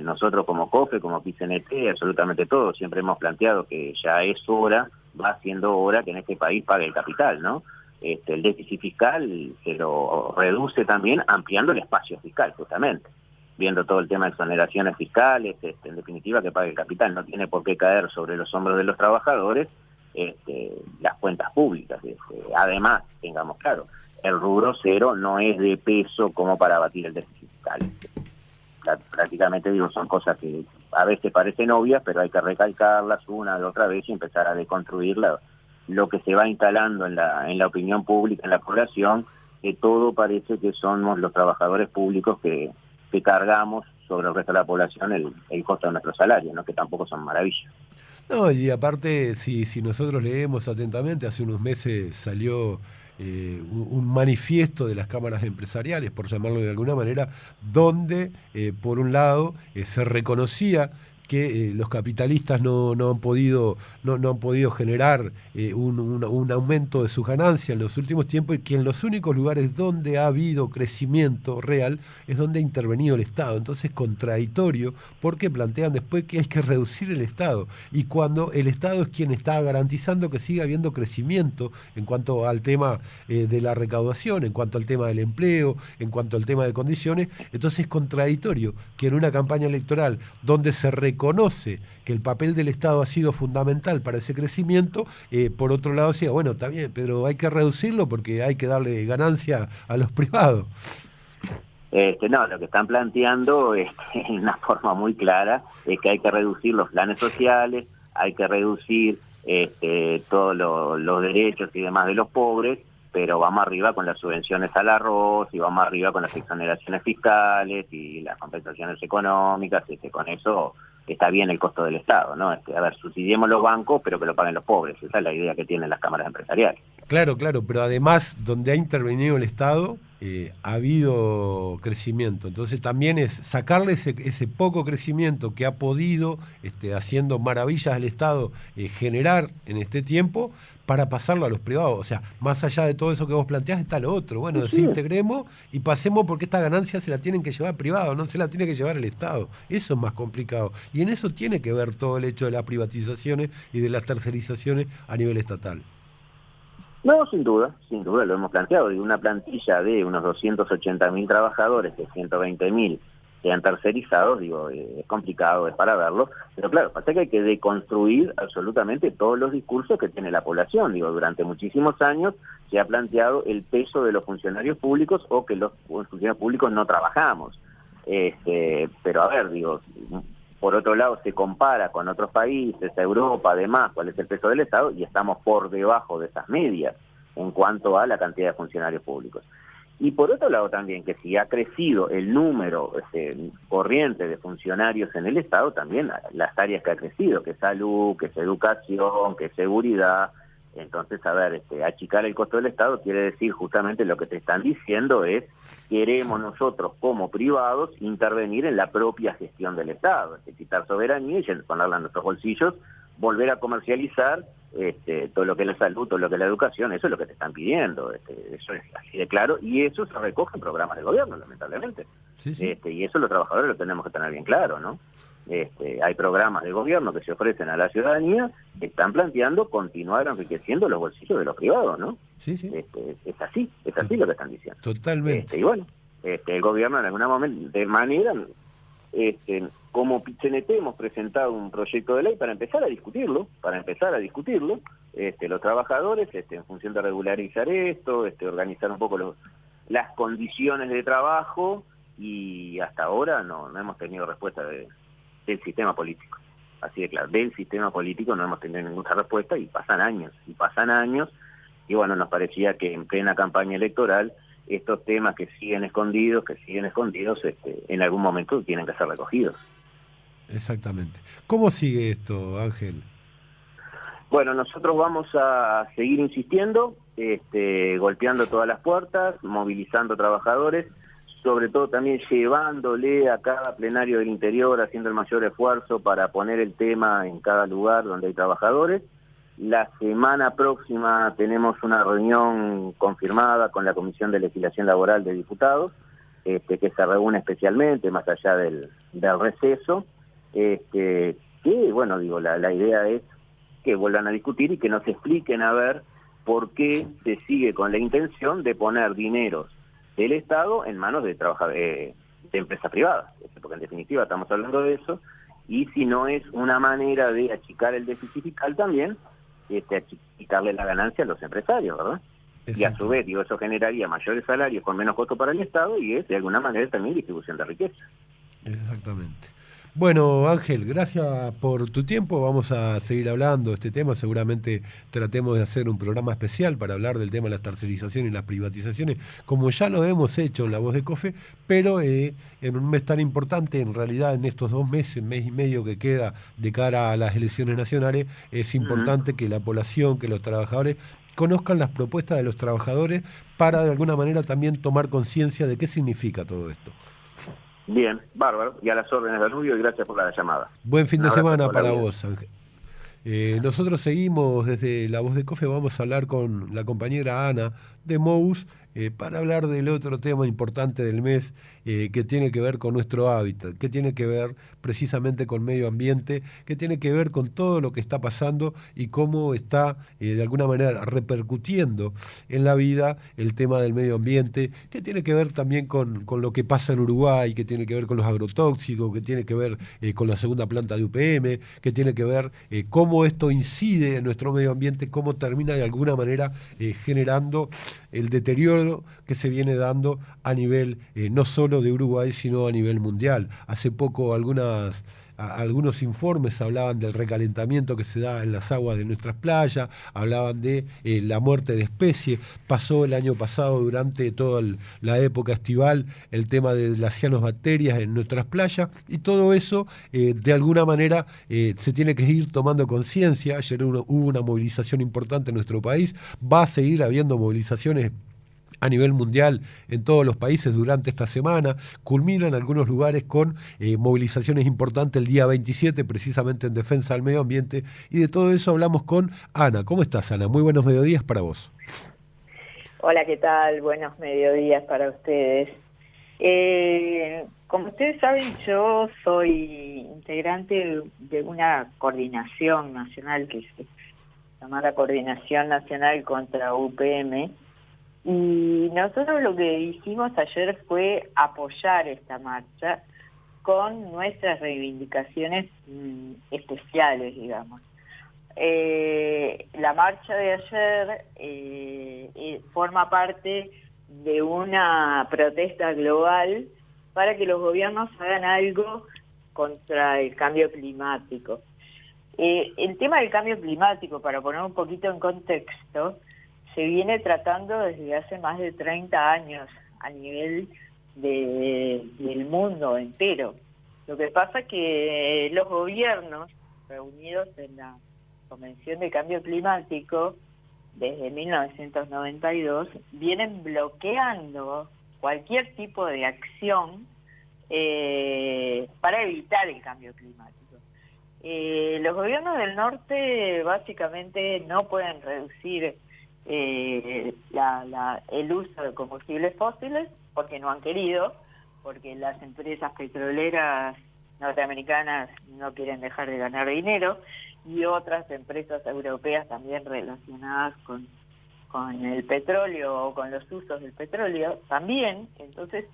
[SPEAKER 10] Nosotros como COFE, como PCNT, absolutamente todos, siempre hemos planteado que ya es hora, va siendo hora que en este país pague el capital, ¿no? El déficit fiscal se lo reduce también ampliando el espacio fiscal, justamente, viendo todo el tema de exoneraciones fiscales, en definitiva que pague el capital, no tiene por qué caer sobre los hombros de los trabajadores las cuentas públicas. Además, tengamos claro, el rubro cero no es de peso como para abatir el déficit fiscal. Prácticamente digo, son cosas que a veces parecen obvias, pero hay que recalcarlas una y otra vez y empezar a deconstruir lo que se va instalando en la opinión pública, en la población, que todo parece que somos los trabajadores públicos que cargamos sobre el resto de la población el costo de nuestro salario, ¿no? Que tampoco son maravillas.
[SPEAKER 7] No, y aparte, si nosotros leemos atentamente, hace unos meses salió un manifiesto de las cámaras empresariales, por llamarlo de alguna manera, donde, por un lado, se reconocía que los capitalistas no han podido generar un aumento de sus ganancias en los últimos tiempos, y que en los únicos lugares donde ha habido crecimiento real es donde ha intervenido el Estado. Entonces, contradictorio, porque plantean después que hay que reducir el Estado, y cuando el Estado es quien está garantizando que siga habiendo crecimiento en cuanto al tema de la recaudación, en cuanto al tema del empleo, en cuanto al tema de condiciones. Entonces es contradictorio que en una campaña electoral donde se reconoce que el papel del Estado ha sido fundamental para ese crecimiento, por otro lado decía, bueno, está bien, pero hay que reducirlo porque hay que darle ganancia a los privados.
[SPEAKER 10] No, lo que están planteando en una forma muy clara es que hay que reducir los planes sociales, hay que reducir todos los derechos y demás de los pobres, pero vamos arriba con las subvenciones al arroz, y vamos arriba con las exoneraciones fiscales y las compensaciones económicas. Con eso está bien el costo del Estado, ¿no? Subsidiemos los bancos, pero que lo paguen los pobres. Esa es la idea que tienen las cámaras empresariales.
[SPEAKER 7] Claro, pero además, donde ha intervenido el Estado, ha habido crecimiento. Entonces también es sacarle ese poco crecimiento que ha podido, haciendo maravillas al Estado, generar en este tiempo, para pasarlo a los privados. O sea, más allá de todo eso que vos planteás, está lo otro. Bueno, desintegremos y pasemos, porque esta ganancia se la tienen que llevar privado, no se la tiene que llevar el Estado. Eso es más complicado. Y en eso tiene que ver todo el hecho de las privatizaciones y de las tercerizaciones a nivel estatal.
[SPEAKER 10] No, sin duda lo hemos planteado. De una plantilla de unos 280.000 trabajadores, de 120.000 sean tercerizados, es complicado, es para verlo, pero claro, pasa que hay que deconstruir absolutamente todos los discursos que tiene la población. Durante muchísimos años se ha planteado el peso de los funcionarios públicos, o que los funcionarios públicos no trabajamos. Pero a ver, por otro lado se compara con otros países, Europa, además, cuál es el peso del Estado, y estamos por debajo de esas medias en cuanto a la cantidad de funcionarios públicos. Y por otro lado también, que si ha crecido el número corriente de funcionarios en el Estado, también las áreas que ha crecido, que es salud, que es educación, que es seguridad. Entonces, achicar el costo del Estado quiere decir justamente lo que te están diciendo es: queremos nosotros como privados intervenir en la propia gestión del Estado, quitar soberanía y ponerla en nuestros bolsillos, volver a comercializar todo lo que es la salud, todo lo que es la educación. Eso es lo que te están pidiendo, eso es así de claro, y eso se recoge en programas de gobierno, lamentablemente. Sí. Y eso los trabajadores lo tenemos que tener bien claro, ¿no? Hay programas de gobierno que se ofrecen a la ciudadanía que están planteando continuar enriqueciendo los bolsillos de los privados, ¿no? Sí. Es así lo que están diciendo.
[SPEAKER 7] Totalmente.
[SPEAKER 10] Y bueno, el gobierno en alguna manera, como PIT-CNT hemos presentado un proyecto de ley para empezar a discutirlo, los trabajadores, en función de regularizar esto, organizar un poco las condiciones de trabajo, y hasta ahora no hemos tenido respuesta del sistema político. Así de claro, del sistema político no hemos tenido ninguna respuesta, y pasan años, y bueno, nos parecía que en plena campaña electoral estos temas que siguen escondidos, en algún momento tienen que ser recogidos.
[SPEAKER 7] Exactamente. ¿Cómo sigue esto, Ángel?
[SPEAKER 10] Bueno, nosotros vamos a seguir insistiendo, golpeando todas las puertas, movilizando trabajadores, sobre todo también llevándole a cada plenario del interior, haciendo el mayor esfuerzo para poner el tema en cada lugar donde hay trabajadores. La semana próxima tenemos una reunión confirmada con la Comisión de Legislación Laboral de Diputados, que se reúne especialmente, más allá del receso, la idea es que vuelvan a discutir y que nos expliquen a ver por qué se sigue con la intención de poner dineros del Estado en manos de empresas privadas, porque en definitiva estamos hablando de eso, y si no es una manera de achicar el déficit fiscal también, quitarle la ganancia a los empresarios, ¿verdad? Y a su vez, digo, eso generaría mayores salarios con menos costo para el Estado y es de alguna manera también distribución de riqueza.
[SPEAKER 7] Exactamente. Bueno, Ángel, gracias por tu tiempo. Vamos a seguir hablando de este tema. Seguramente tratemos de hacer un programa especial para hablar del tema de las tercerizaciones y las privatizaciones, como ya lo hemos hecho en La Voz de COFE, pero en un mes tan importante, en realidad en estos 2 meses, mes y medio que queda de cara a las elecciones nacionales, es importante que la población, que los trabajadores conozcan las propuestas de los trabajadores para de alguna manera también tomar conciencia de qué significa todo esto.
[SPEAKER 10] Bien, bárbaro. Y a las órdenes de Rubio, y gracias por la llamada.
[SPEAKER 7] Buen fin de semana para vos, Ángel. Nosotros seguimos desde La Voz de COFE, vamos a hablar con la compañera Ana de MOUS para hablar del otro tema importante del mes que tiene que ver con nuestro hábitat, que tiene que ver precisamente con medio ambiente, que tiene que ver con todo lo que está pasando y cómo está de alguna manera repercutiendo en la vida el tema del medio ambiente, que tiene que ver también con lo que pasa en Uruguay, que tiene que ver con los agrotóxicos, que tiene que ver con la segunda planta de UPM, que tiene que ver cómo esto incide en nuestro medio ambiente, cómo termina de alguna manera generando el deterioro que se viene dando a nivel no solo de Uruguay, sino a nivel mundial. Hace poco algunos informes hablaban del recalentamiento que se da en las aguas de nuestras playas, hablaban de la muerte de especies. Pasó el año pasado, durante toda la época estival, el tema de las cianobacterias en nuestras playas, y todo eso de alguna manera se tiene que ir tomando conciencia. Ayer hubo una movilización importante en nuestro país, va a seguir habiendo movilizaciones a nivel mundial en todos los países durante esta semana. Culmina en algunos lugares con movilizaciones importantes el día 27, precisamente en defensa del medio ambiente, y de todo eso hablamos con Ana. ¿Cómo estás, Ana? Muy buenos mediodías para vos.
[SPEAKER 11] Hola, ¿qué tal? Buenos mediodías para ustedes. Como ustedes saben, yo soy integrante de una coordinación nacional que se llama la Coordinación Nacional contra UPM. Y nosotros lo que hicimos ayer fue apoyar esta marcha con nuestras reivindicaciones especiales, digamos. La marcha de ayer forma parte de una protesta global para que los gobiernos hagan algo contra el cambio climático. El tema del cambio climático, para poner un poquito en contexto, se viene tratando desde hace más de 30 años a nivel del mundo entero. Lo que pasa es que los gobiernos reunidos en la Convención de Cambio Climático desde 1992 vienen bloqueando cualquier tipo de acción para evitar el cambio climático. Los gobiernos del norte básicamente no pueden reducir el uso de combustibles fósiles porque no han querido, porque las empresas petroleras norteamericanas no quieren dejar de ganar dinero y otras empresas europeas también relacionadas con el petróleo o con los usos del petróleo también. Entonces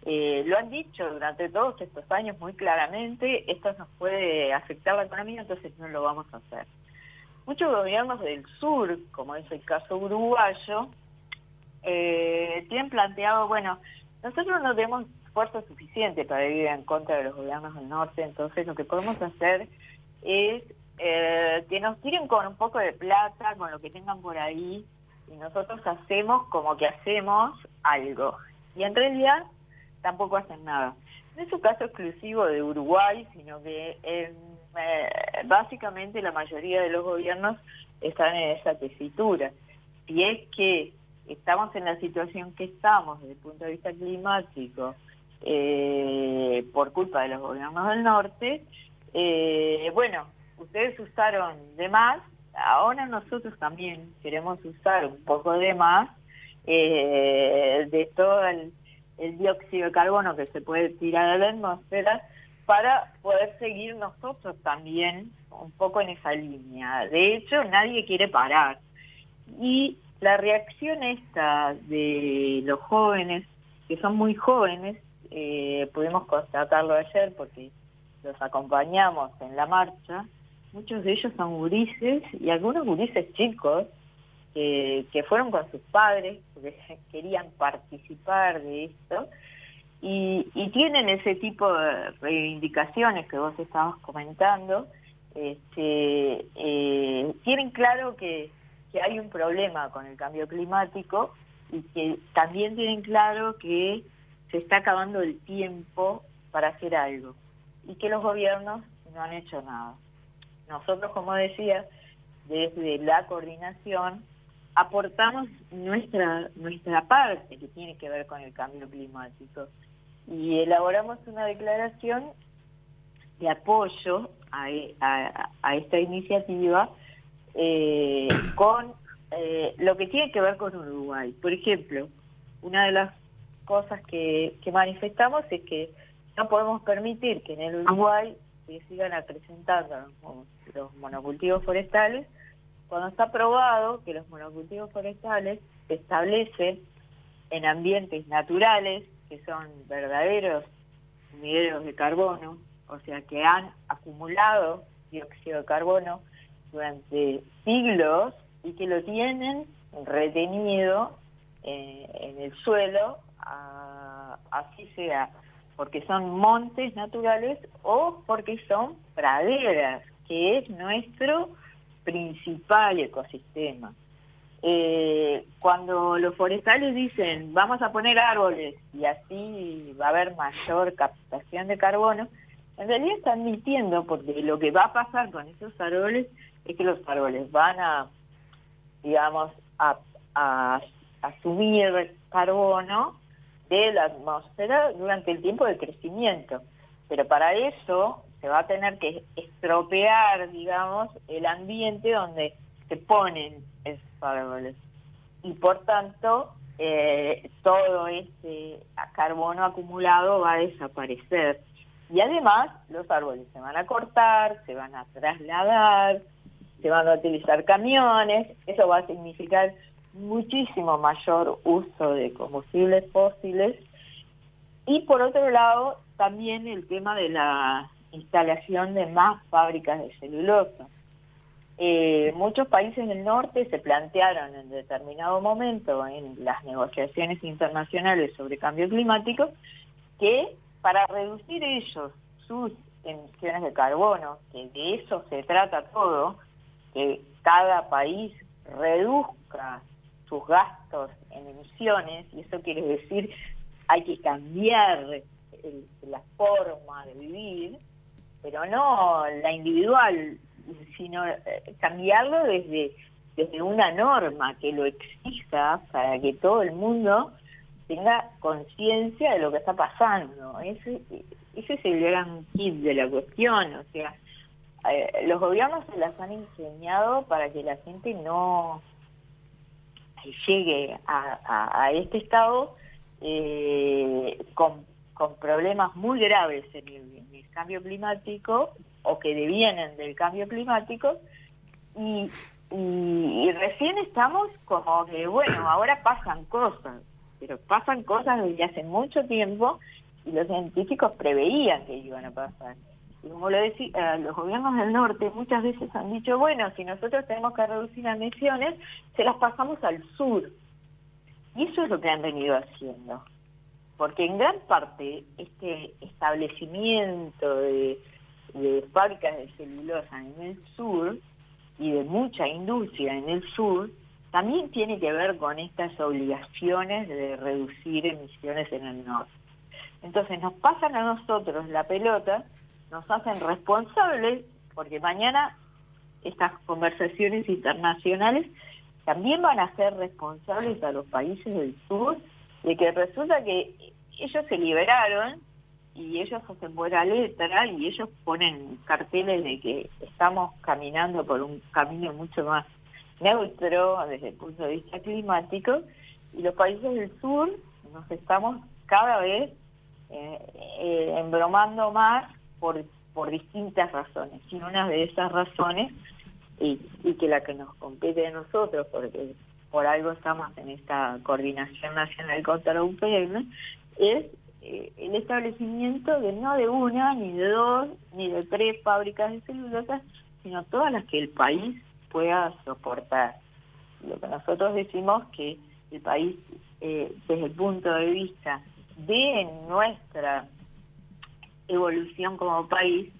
[SPEAKER 11] lo han dicho durante todos estos años muy claramente: esto nos puede afectar la economía, entonces no lo vamos a hacer. Muchos gobiernos del sur, como es el caso uruguayo, tienen planteado, bueno, nosotros no tenemos fuerza suficiente para ir en contra de los gobiernos del norte, entonces lo que podemos hacer es que nos tiren con un poco de plata, con lo que tengan por ahí, y nosotros hacemos como que hacemos algo. Y en realidad tampoco hacen nada. No es un caso exclusivo de Uruguay, sino que básicamente la mayoría de los gobiernos están en esa tesitura. Si es que estamos en la situación que estamos desde el punto de vista climático por culpa de los gobiernos del norte, bueno, ustedes usaron de más, ahora nosotros también queremos usar un poco de más de todo el dióxido de carbono que se puede tirar a la atmósfera, para poder seguir nosotros también un poco en esa línea. De hecho, nadie quiere parar. Y la reacción esta de los jóvenes, que son muy jóvenes, pudimos constatarlo ayer porque los acompañamos en la marcha, muchos de ellos son gurises, y algunos gurises chicos, que fueron con sus padres, porque querían participar de esto, y tienen ese tipo de reivindicaciones que vos estabas comentando. Tienen claro que hay un problema con el cambio climático, y que también tienen claro que se está acabando el tiempo para hacer algo, y que los gobiernos no han hecho nada. Nosotros, como decía, desde la coordinación aportamos nuestra parte, que tiene que ver con el cambio climático, y elaboramos una declaración de apoyo a esta iniciativa, con lo que tiene que ver con Uruguay. Por ejemplo, una de las cosas que manifestamos es que no podemos permitir que en el Uruguay se sigan acrecentando los monocultivos forestales, cuando está probado que los monocultivos forestales se establecen en ambientes naturales, que son verdaderos sumideros de carbono, o sea que han acumulado dióxido de carbono durante siglos y que lo tienen retenido en el suelo, así sea porque son montes naturales o porque son praderas, que es nuestro principal ecosistema. Cuando los forestales dicen vamos a poner árboles y así va a haber mayor captación de carbono, en realidad están mintiendo, porque lo que va a pasar con esos árboles es que los árboles van a, digamos, a asumir carbono de la atmósfera durante el tiempo de crecimiento, pero para eso se va a tener que estropear, digamos, el ambiente donde se ponen esos árboles, y por tanto todo este carbono acumulado va a desaparecer, y además los árboles se van a cortar, se van a trasladar, se van a utilizar camiones. Eso va a significar muchísimo mayor uso de combustibles fósiles, y por otro lado también el tema de la instalación de más fábricas de celulosa. Muchos países del norte se plantearon en determinado momento en las negociaciones internacionales sobre cambio climático que para reducir ellos sus emisiones de carbono, que de eso se trata todo, que cada país reduzca sus gastos en emisiones, y eso quiere decir hay que cambiar la forma de vivir, pero no la individual, sino cambiarlo desde una norma que lo exija para que todo el mundo tenga conciencia de lo que está pasando. Ese es el gran kit de la cuestión. O sea, los gobiernos se las han enseñado para que la gente no llegue a este estado con problemas muy graves en el cambio climático, o que devienen del cambio climático, y recién estamos como que, bueno, ahora pasan cosas, pero pasan cosas desde hace mucho tiempo, y los científicos preveían que iban a pasar. Y como lo decía, los gobiernos del norte muchas veces han dicho, bueno, si nosotros tenemos que reducir las emisiones, se las pasamos al sur. Y eso es lo que han venido haciendo. Porque en gran parte este establecimiento de fábricas de celulosa en el sur y de mucha industria en el sur también tiene que ver con estas obligaciones de reducir emisiones en el norte. Entonces nos pasan a nosotros la pelota, nos hacen responsables, porque mañana estas conversaciones internacionales también van a ser responsables a los países del sur de que resulta que ellos se liberaron y ellos hacen buena letra y ellos ponen carteles de que estamos caminando por un camino mucho más neutro desde el punto de vista climático, y los países del sur nos estamos cada vez embromando más por distintas razones, y una de esas razones, y que la que nos compete a nosotros, porque por algo estamos en esta Coordinación Nacional contra la UPM, es el establecimiento de no de una, ni de dos, ni de tres fábricas de celulosa, sino todas las que el país pueda soportar. Lo que nosotros decimos que el país, desde el punto de vista de nuestra evolución como país,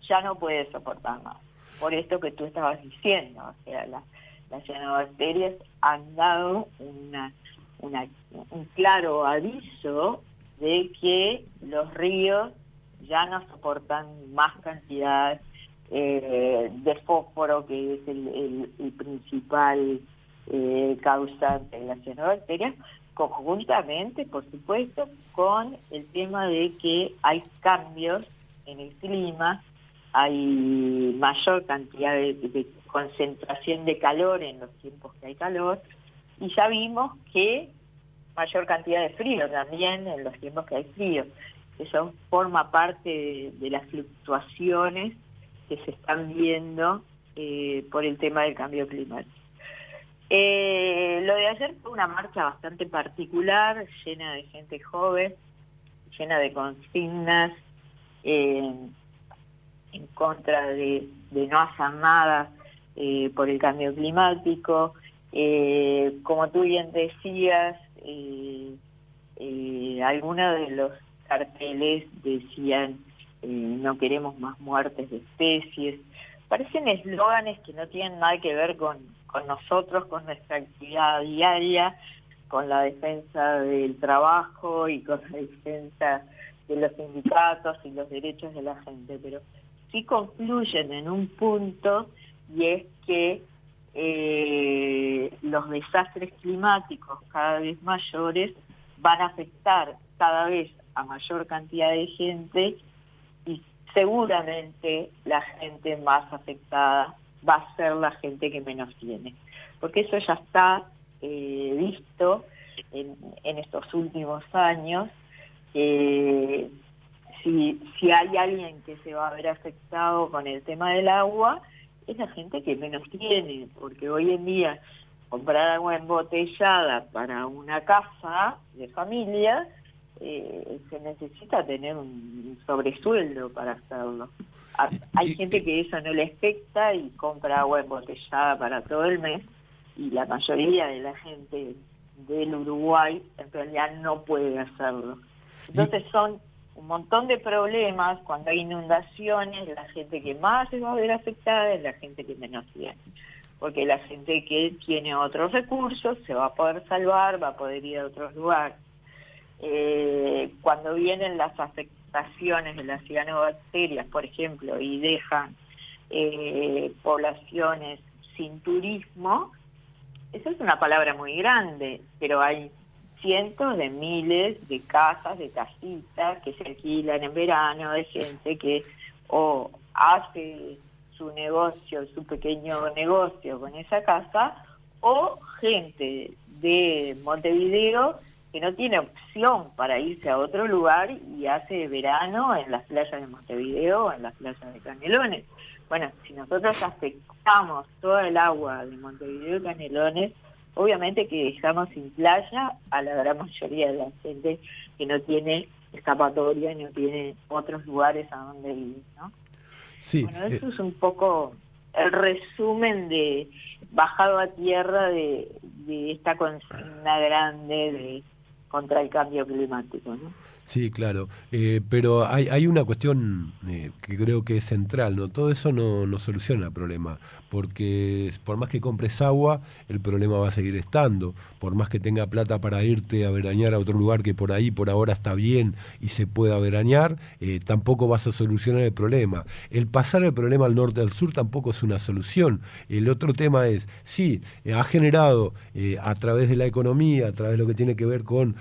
[SPEAKER 11] ya no puede soportar más. Por esto que tú estabas diciendo, o sea, las cianobacterias han dado un claro aviso de que los ríos ya no soportan más cantidad de fósforo, que es el principal causante de las cianobacterias, conjuntamente, por supuesto, con el tema de que hay cambios en el clima, hay mayor cantidad de concentración de calor en los tiempos que hay calor, y ya vimos que mayor cantidad de frío también en los tiempos que hay frío. Eso forma parte de las fluctuaciones que se están viendo por el tema del cambio climático. Lo de ayer fue una marcha bastante particular, llena de gente joven, llena de consignas en contra de no hacer nada por el cambio climático. Como tú bien decías, algunos de los carteles decían no queremos más muertes de especies. Parecen eslóganes que no tienen nada que ver con nosotros, con nuestra actividad diaria, con la defensa del trabajo y con la defensa de los sindicatos y los derechos de la gente, pero sí concluyen en un punto, y es que los desastres climáticos cada vez mayores van a afectar cada vez a mayor cantidad de gente, y seguramente la gente más afectada va a ser la gente que menos tiene, porque eso ya está visto en estos últimos años. Si hay alguien que se va a ver afectado con el tema del agua, es la gente que menos tiene, porque hoy en día comprar agua embotellada para una casa de familia, se necesita tener un sobresueldo para hacerlo. Hay gente que eso no le afecta y compra agua embotellada para todo el mes, y la mayoría de la gente del Uruguay en realidad no puede hacerlo. Entonces son un montón de problemas. Cuando hay inundaciones, la gente que más se va a ver afectada es la gente que menos tiene, porque la gente que tiene otros recursos se va a poder salvar, va a poder ir a otros lugares. Cuando vienen las afectaciones de las cianobacterias, por ejemplo, y dejan poblaciones sin turismo, esa es una palabra muy grande, pero hay cientos de miles de casas, de casitas que se alquilan en verano, de gente que o hace su negocio, su pequeño negocio con esa casa, o gente de Montevideo que no tiene opción para irse a otro lugar y hace verano en las playas de Montevideo o en las playas de Canelones. Bueno, si nosotros afectamos toda el agua de Montevideo y Canelones, obviamente que dejamos sin playa a la gran mayoría de la gente que no tiene escapatoria y no tiene otros lugares a donde ir, ¿no?
[SPEAKER 7] Sí,
[SPEAKER 11] bueno, eso es un poco el resumen de bajado a tierra de esta consigna grande contra el cambio climático, ¿no?
[SPEAKER 7] Sí, claro, pero hay una cuestión que creo que es central, ¿no? Todo eso no soluciona el problema, porque por más que compres agua, el problema va a seguir estando. Por más que tenga plata para irte a veranear a otro lugar que por ahí por ahora está bien y se pueda veranear, tampoco vas a solucionar el problema. El pasar el problema al norte al sur tampoco es una solución. El otro tema es, sí, ha generado a través de la economía, a través de lo que tiene que ver con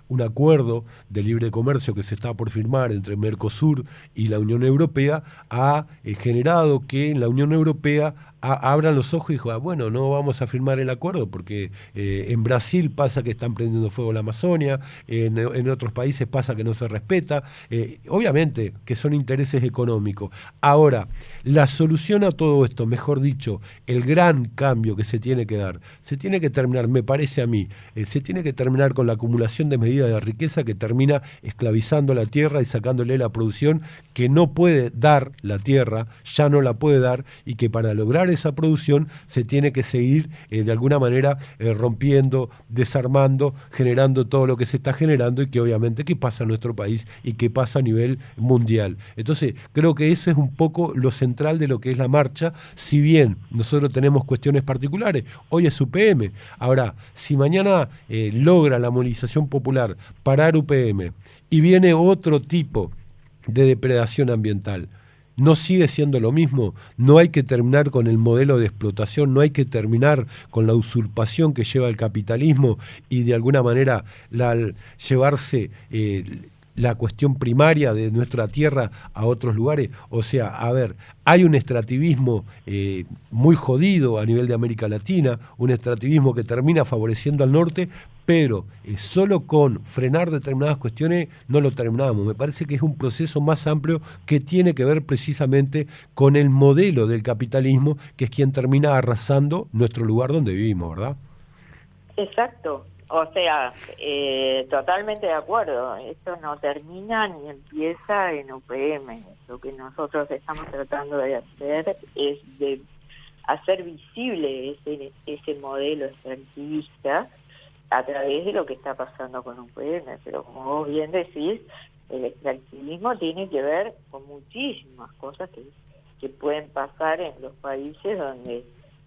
[SPEAKER 7] un acuerdo de libre comercio que se está por firmar entre Mercosur y la Unión Europea, ha generado que en la Unión Europea abran los ojos y digan, bueno, no vamos a firmar el acuerdo porque en Brasil pasa que están prendiendo fuego la Amazonia, en otros países pasa que no se respeta, obviamente que son intereses económicos. Ahora, la solución a todo esto, mejor dicho, el gran cambio que se tiene que dar, se tiene que terminar, me parece a mí, se tiene que terminar con la acumulación de medidas de riqueza que termina esclavizando la tierra y sacándole la producción que no puede dar la tierra, ya no la puede dar, y que para lograr esa producción se tiene que seguir de alguna manera rompiendo, desarmando, generando todo lo que se está generando y que obviamente que pasa en nuestro país y que pasa a nivel mundial. Entonces creo que eso es un poco lo central de lo que es la marcha, si bien nosotros tenemos cuestiones particulares, hoy es UPM, ahora si mañana logra la movilización popular parar UPM y viene otro tipo de depredación ambiental, no sigue siendo lo mismo. No hay que terminar con el modelo de explotación, no hay que terminar con la usurpación que lleva el capitalismo y de alguna manera llevarse la cuestión primaria de nuestra tierra a otros lugares. O sea, a ver, hay un extractivismo muy jodido a nivel de América Latina, un extractivismo que termina favoreciendo al norte, pero solo con frenar determinadas cuestiones no lo terminamos. Me parece que es un proceso más amplio que tiene que ver precisamente con el modelo del capitalismo, que es quien termina arrasando nuestro lugar donde vivimos, ¿verdad?
[SPEAKER 11] Exacto. O sea, totalmente de acuerdo. Esto no termina ni empieza en UPM. Lo que nosotros estamos tratando de hacer es de hacer visible ese modelo extractivista a través de lo que está pasando con UPM. Pero como vos bien decís, el extractivismo tiene que ver con muchísimas cosas que pueden pasar en los países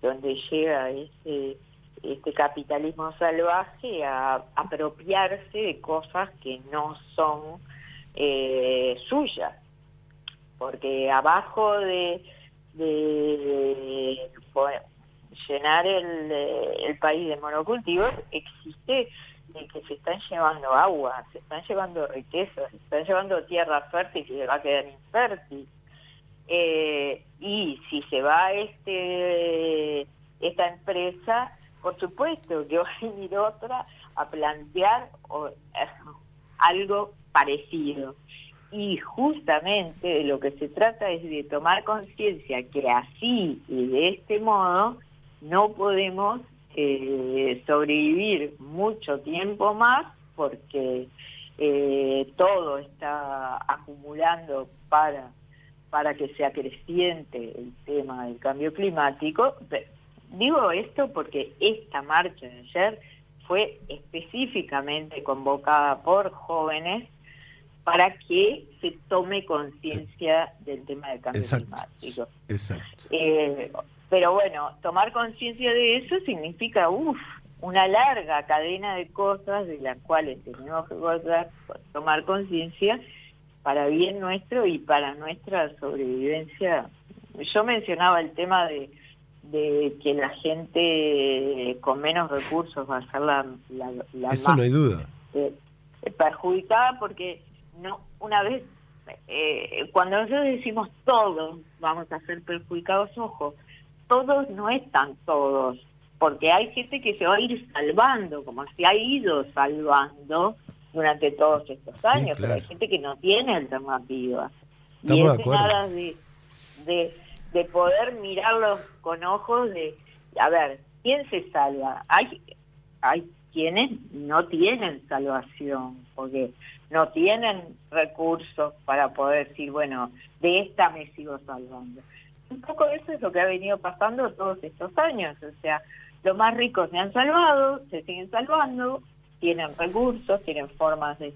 [SPEAKER 11] donde llega este capitalismo salvaje a apropiarse de cosas que no son suyas, porque abajo de llenar el país de monocultivos existe de que se están llevando agua, se están llevando riquezas, se están llevando tierra fértil que va a quedar infértil, y si se va esta empresa, por supuesto que va a venir otra a plantear algo parecido. Y justamente de lo que se trata es de tomar conciencia que así y de este modo no podemos sobrevivir mucho tiempo más, porque todo está acumulando para que sea creciente el tema del cambio climático. Digo esto porque esta marcha de ayer fue específicamente convocada por jóvenes para que se tome conciencia del tema del cambio climático.
[SPEAKER 7] Exacto.
[SPEAKER 11] Pero bueno, tomar conciencia de eso significa una larga cadena de cosas de las cuales tenemos que tomar conciencia para bien nuestro y para nuestra sobrevivencia. Yo mencionaba el tema de que la gente con menos recursos va a ser la
[SPEAKER 7] eso
[SPEAKER 11] más,
[SPEAKER 7] no hay duda,
[SPEAKER 11] perjudicada, porque no, una vez cuando nosotros decimos todos vamos a ser perjudicados, ojo, todos no están todos, porque hay gente que se va a ir salvando, como se ha ido salvando durante todos estos años,
[SPEAKER 7] claro.
[SPEAKER 11] Pero hay gente que no tiene alternativa.
[SPEAKER 7] Estamos
[SPEAKER 11] y
[SPEAKER 7] de
[SPEAKER 11] es
[SPEAKER 7] acuerdo.
[SPEAKER 11] nada de poder mirarlos con ojos de, a ver, ¿quién se salva? Hay quienes no tienen salvación, porque no tienen recursos para poder decir, bueno, de esta me sigo salvando. Un poco eso es lo que ha venido pasando todos estos años, o sea, los más ricos se han salvado, se siguen salvando, tienen recursos, tienen formas de...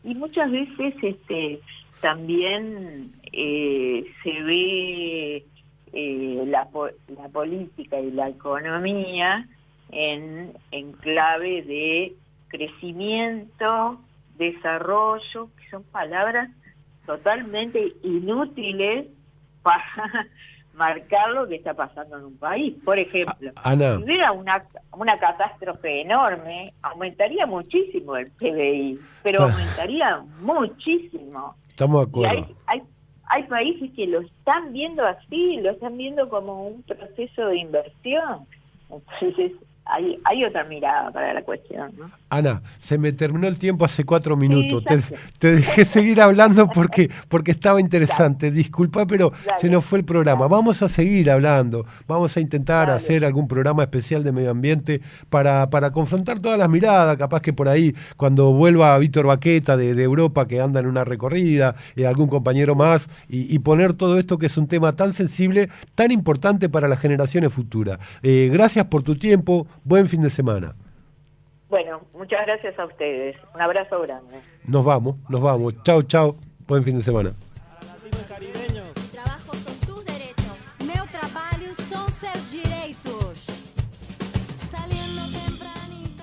[SPEAKER 11] Y muchas veces también se ve la política y la economía en clave de crecimiento, desarrollo, que son palabras totalmente inútiles para marcar lo que está pasando en un país. Por ejemplo,
[SPEAKER 7] Ana,
[SPEAKER 11] si hubiera una catástrofe enorme, aumentaría muchísimo el PBI, pero aumentaría muchísimo.
[SPEAKER 7] estamos de acuerdo.
[SPEAKER 11] Y hay países que lo están viendo así, lo están viendo como un proceso de inversión. Entonces hay otra mirada para la cuestión, ¿no?
[SPEAKER 7] Ana, se me terminó el tiempo hace 4 minutos.
[SPEAKER 11] Sí,
[SPEAKER 7] te dejé seguir hablando porque estaba interesante. Dale. Disculpa, pero
[SPEAKER 11] Dale.
[SPEAKER 7] se nos fue el programa.
[SPEAKER 11] Dale.
[SPEAKER 7] Vamos a seguir hablando. Vamos a intentar
[SPEAKER 11] Dale.
[SPEAKER 7] hacer algún programa especial de medio ambiente para confrontar todas las miradas. Capaz que por ahí, cuando vuelva Víctor Baqueta de Europa, que anda en una recorrida, algún compañero más, y poner todo esto que es un tema tan sensible, tan importante para las generaciones futuras. Gracias por tu tiempo. Buen fin de semana.
[SPEAKER 11] Bueno, muchas gracias a ustedes. Un abrazo grande.
[SPEAKER 7] Nos vamos. Chau. Buen fin de semana.
[SPEAKER 6] Trabajo son tus derechos. Meu trabalho son seus direitos. Saliendo tempranito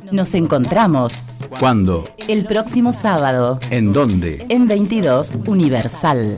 [SPEAKER 6] para...
[SPEAKER 1] Nos encontramos.
[SPEAKER 12] ¿Cuándo?
[SPEAKER 1] El próximo sábado.
[SPEAKER 12] ¿En dónde?
[SPEAKER 1] En 22 Universal.